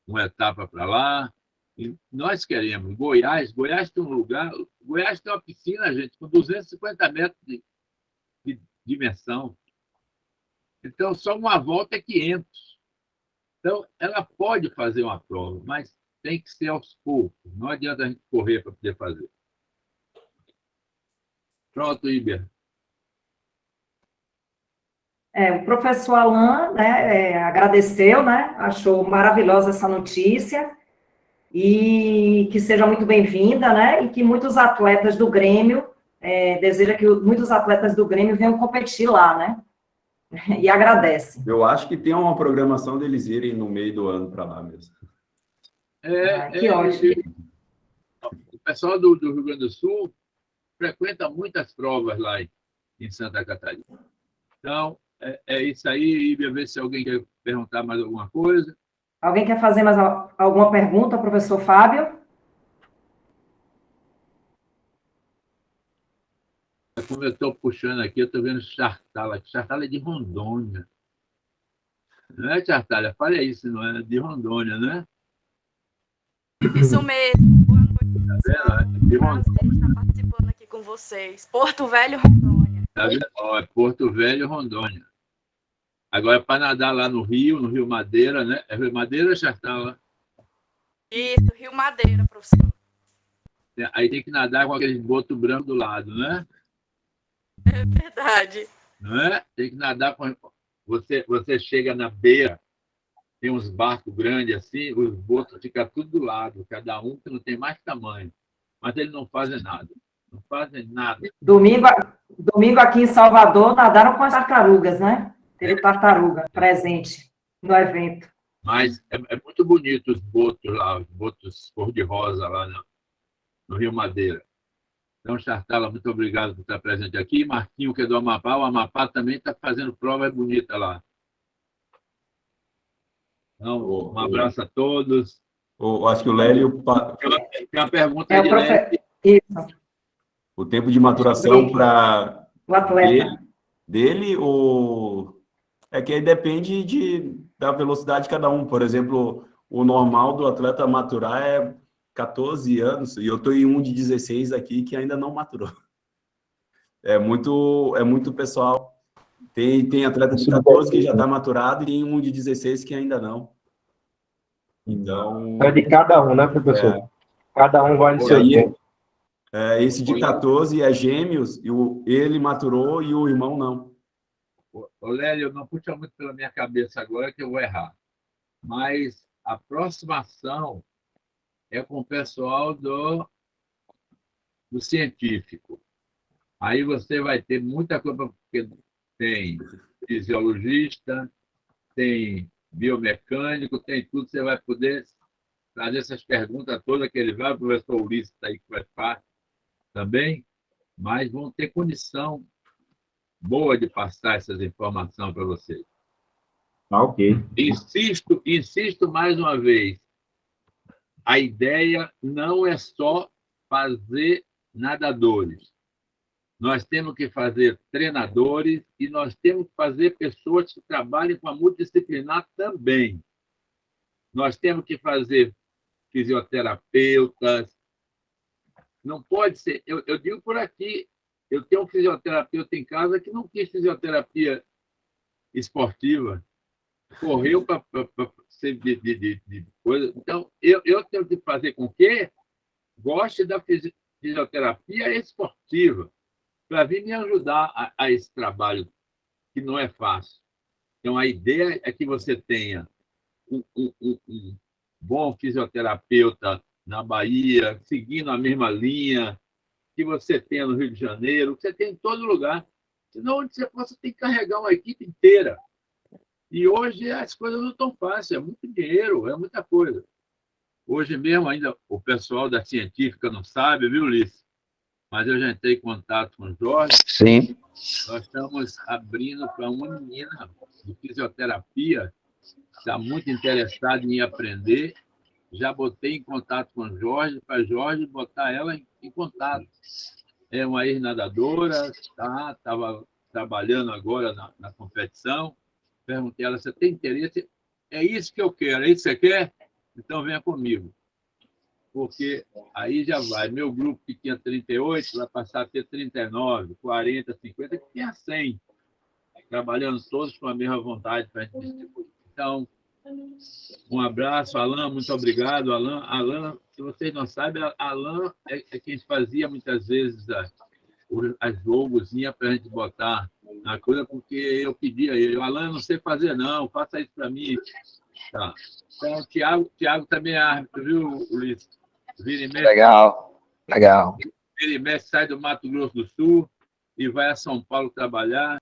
uma etapa para lá. E nós queremos. Goiás tem um lugar... Goiás tem uma piscina, gente, com 250 metros de dimensão. Então, só uma volta é 500. Então, ela pode fazer uma prova, mas tem que ser aos poucos. Não adianta a gente correr para poder fazer. Pronto, Iber. O professor Alain, né, agradeceu, né, achou maravilhosa essa notícia, e que seja muito bem-vinda, né, e que muitos atletas do Grêmio, deseja que muitos atletas do Grêmio venham competir lá, né, e agradece. Eu acho que tem uma programação deles irem no meio do ano para lá mesmo. Que ótimo. O pessoal do Rio Grande do Sul frequenta muitas provas lá em Santa Catarina. Então, é isso aí. E ver se alguém quer perguntar mais alguma coisa. Alguém quer fazer mais alguma pergunta, professor Fábio? Como eu estou puxando aqui, eu estou vendo Chartala. Chartala é de Rondônia. Não é, Chartala? Fala isso, não é? De Rondônia, não é? Isso mesmo. Boa noite, pessoal. É de Rondônia. Prazer estar participando aqui com vocês. Porto Velho, Rondônia. Tá vendo? É Porto Velho, Rondônia. Agora, para nadar lá no Rio Madeira, né? É Rio Madeira ou Chartala? Isso, Rio Madeira, professor. Aí tem que nadar com aquele boto branco do lado, né? É verdade. Não é? Tem que nadar com... Você chega na beira, tem uns barcos grandes assim, os botos ficam tudo do lado, cada um que não tem mais tamanho. Mas eles não fazem nada. Não fazem nada. Domingo aqui em Salvador, nadaram com as tartarugas, né? Teve tartaruga presente no evento. Mas é muito bonito os botos lá, os botos cor-de-rosa lá no Rio Madeira. Então, Chartala, muito obrigado por estar presente aqui. Marquinho, que é do Amapá, o Amapá também está fazendo prova bonita lá. Então, um abraço a todos. Acho que o Lélio... Tem uma pergunta de Lélio. Isso. O tempo de maturação para o atleta dele, é que aí depende da velocidade de cada um. Por exemplo, o normal do atleta maturar é 14 anos, e eu estou em um de 16 aqui que ainda não maturou. É muito pessoal. Tem atleta de 14 que já está maturado e tem um de 16 que ainda não. Então... É de cada um, né, professor? Cada um vai no seu tempo. Esse de 14 é gêmeos, e ele maturou e o irmão não. Lélio, não puxa muito pela minha cabeça agora que eu vou errar. Mas a próxima ação é com o pessoal do científico. Aí você vai ter muita coisa, porque tem fisiologista, tem biomecânico, tem tudo. Você vai poder trazer essas perguntas todas que ele vai, o professor Ulisses está aí que faz parte também, mas vão ter condição boa de passar essas informações para vocês. Ok. Insisto mais uma vez, a ideia não é só fazer nadadores. Nós temos que fazer treinadores e nós temos que fazer pessoas que trabalhem com a multidisciplinar também. Nós temos que fazer fisioterapeutas. Não pode ser... Eu digo por aqui, eu tenho um fisioterapeuta em casa que não quis fisioterapia esportiva. Correu para ser de coisa. Então, eu tenho que fazer com que goste da fisioterapia esportiva para vir me ajudar a esse trabalho, que não é fácil. Então, a ideia é que você tenha um bom fisioterapeuta na Bahia, seguindo a mesma linha que você tem no Rio de Janeiro, que você tem em todo lugar. Senão, onde você tem que carregar uma equipe inteira. E hoje as coisas não estão fáceis, é muito dinheiro, é muita coisa. Hoje mesmo, ainda o pessoal da científica não sabe, viu, Ulisses? Mas eu já entrei em contato com o Jorge. Sim. Nós estamos abrindo para uma menina de fisioterapia, está muito interessada em aprender. Já botei em contato com o Jorge, para Jorge botar ela em contato. É uma ex-nadadora, estava trabalhando agora na competição. Perguntei a ela, você tem interesse? É isso que eu quero, é isso que você quer? Então venha comigo. Porque aí já vai. Meu grupo que tinha 38 vai passar a ter 39, 40, 50, que tinha 100. Trabalhando todos com a mesma vontade para a gente distribuir. Então, um abraço, Alan, muito obrigado, Alan. Alan, se vocês não sabem, Alan é quem fazia muitas vezes as logozinhas para a gente botar na coisa, porque eu pedia a ele, Alan, não sei fazer não, faça isso para mim. Tá. Então, o Thiago também é árbitro, viu, Ulisses? Vira e mexe, Legal. vira e mexe, sai do Mato Grosso do Sul e vai a São Paulo trabalhar.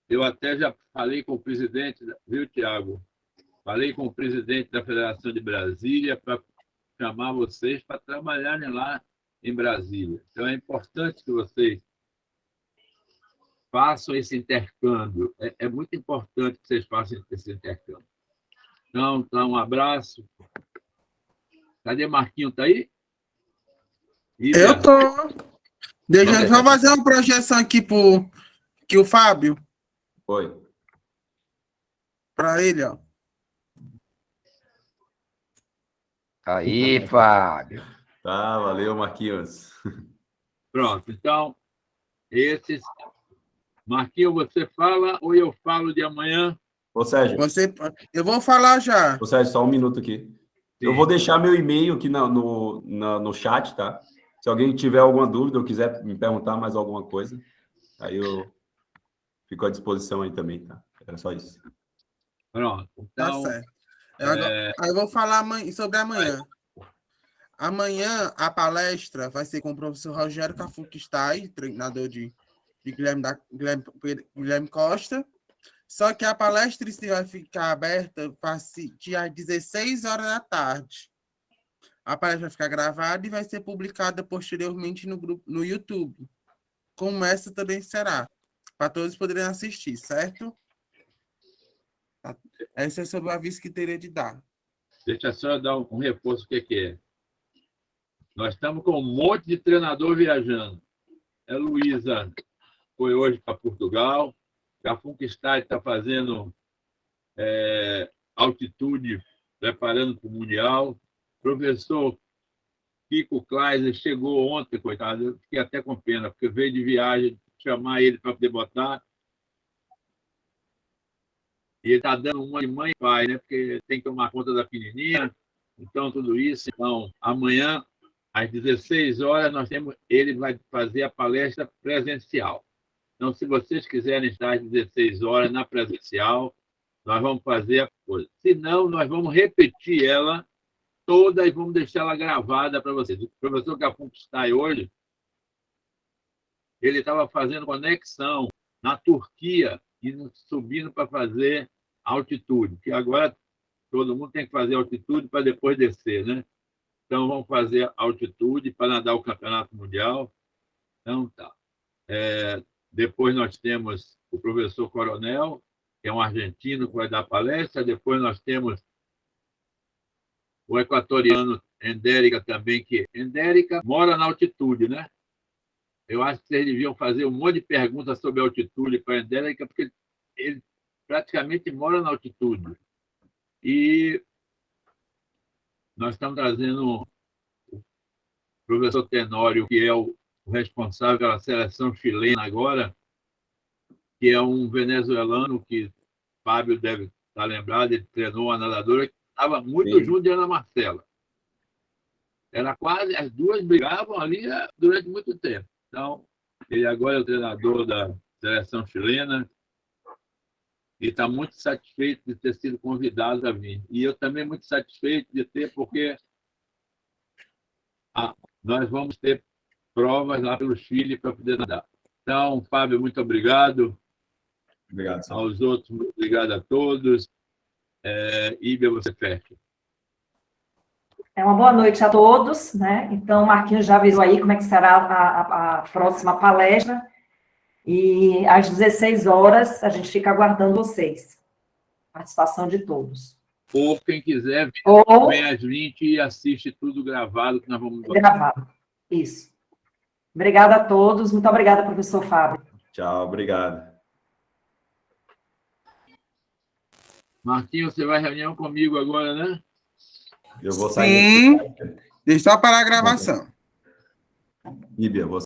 Eu até já falei com o presidente, viu, Thiago? Falei com o presidente da Federação de Brasília para chamar vocês para trabalharem lá em Brasília. Então, é importante que vocês façam esse intercâmbio. É muito importante que vocês façam esse intercâmbio. Então, um abraço. Cadê Marquinho? Está aí? Eu tô. Deixa eu só fazer uma projeção aqui que o Fábio. Oi. Para ele, ó. Aí, Fábio. Tá, valeu, Marquinhos. Pronto. Então, esses... Marquinho, você fala ou eu falo de amanhã? Ô, Sérgio. Eu vou falar já. Ô, Sérgio, só um minuto aqui. Sim. Eu vou deixar meu e-mail aqui no chat, tá? Se alguém tiver alguma dúvida ou quiser me perguntar mais alguma coisa, aí eu fico à disposição aí também, tá? Era só isso. Pronto. Então, tá certo. Aí eu vou falar sobre amanhã. Amanhã, a palestra vai ser com o professor Rogério Cafu, que está aí, treinador de Guilherme Costa. Só que a palestra vai ficar aberta para dia 16 horas da tarde. A palestra vai ficar gravada e vai ser publicada posteriormente no YouTube. Como essa também será, para todos poderem assistir, certo? Esse é sobre o aviso que teria de dar. Deixa eu só dar um reforço, o que é. Nós estamos com um monte de treinador viajando. A Luísa foi hoje para Portugal, a Funkstad está fazendo altitude, preparando para o Mundial. Professor Kiko Kleiser chegou ontem, coitado, eu fiquei até com pena, porque veio de viagem, chamar ele para poder botar. E ele está dando uma de mãe e pai, né? Porque tem que tomar conta da pequenininha. Então, tudo isso. Então, amanhã, às 16 horas, ele vai fazer a palestra presencial. Então, se vocês quiserem estar às 16 horas na presencial, nós vamos fazer a coisa. Se não, nós vamos repetir ela toda e vamos deixar ela gravada para vocês. O professor Cafu que está aí hoje, ele estava fazendo conexão na Turquia e subindo para fazer altitude, que agora todo mundo tem que fazer altitude para depois descer, né? Então, vamos fazer altitude para nadar o Campeonato Mundial. Então, tá. Depois nós temos o professor Coronel, que é um argentino que vai dar palestra. Depois nós temos o equatoriano Endérica também, que Endérica mora na altitude, né? Eu acho que vocês deviam fazer um monte de perguntas sobre altitude para Endérica, porque ele praticamente mora na altitude. E nós estamos trazendo o professor Tenório, que é o responsável pela seleção chilena agora, que é um venezuelano que Fábio deve estar lembrado, ele treinou uma nadadora que estava muito junto de Ana Marcela. Era quase, as duas brigavam ali durante muito tempo. Então, ele agora é o treinador da seleção chilena. e está muito satisfeito de ter sido convidado a vir. E eu também muito satisfeito de ter, porque nós vamos ter provas lá pelo Chile para poder nadar. Então, Fábio, muito obrigado. Obrigado, Sérgio. Aos outros, muito obrigado a todos. Íbia, você fecha. Uma boa noite a todos, né? Então, o Marquinhos já avisou aí como é que será a próxima palestra. E às 16 horas, a gente fica aguardando vocês. Participação de todos. Ou quem quiser, vem às 20 e assiste tudo gravado, que nós vamos botar. Gravado. Isso. Obrigada a todos. Muito obrigada, professor Fábio. Tchau, obrigado. Marquinhos, você vai à reunião comigo agora, né? Eu vou sair. Sim. Deixa só parar a gravação. Íbia, você.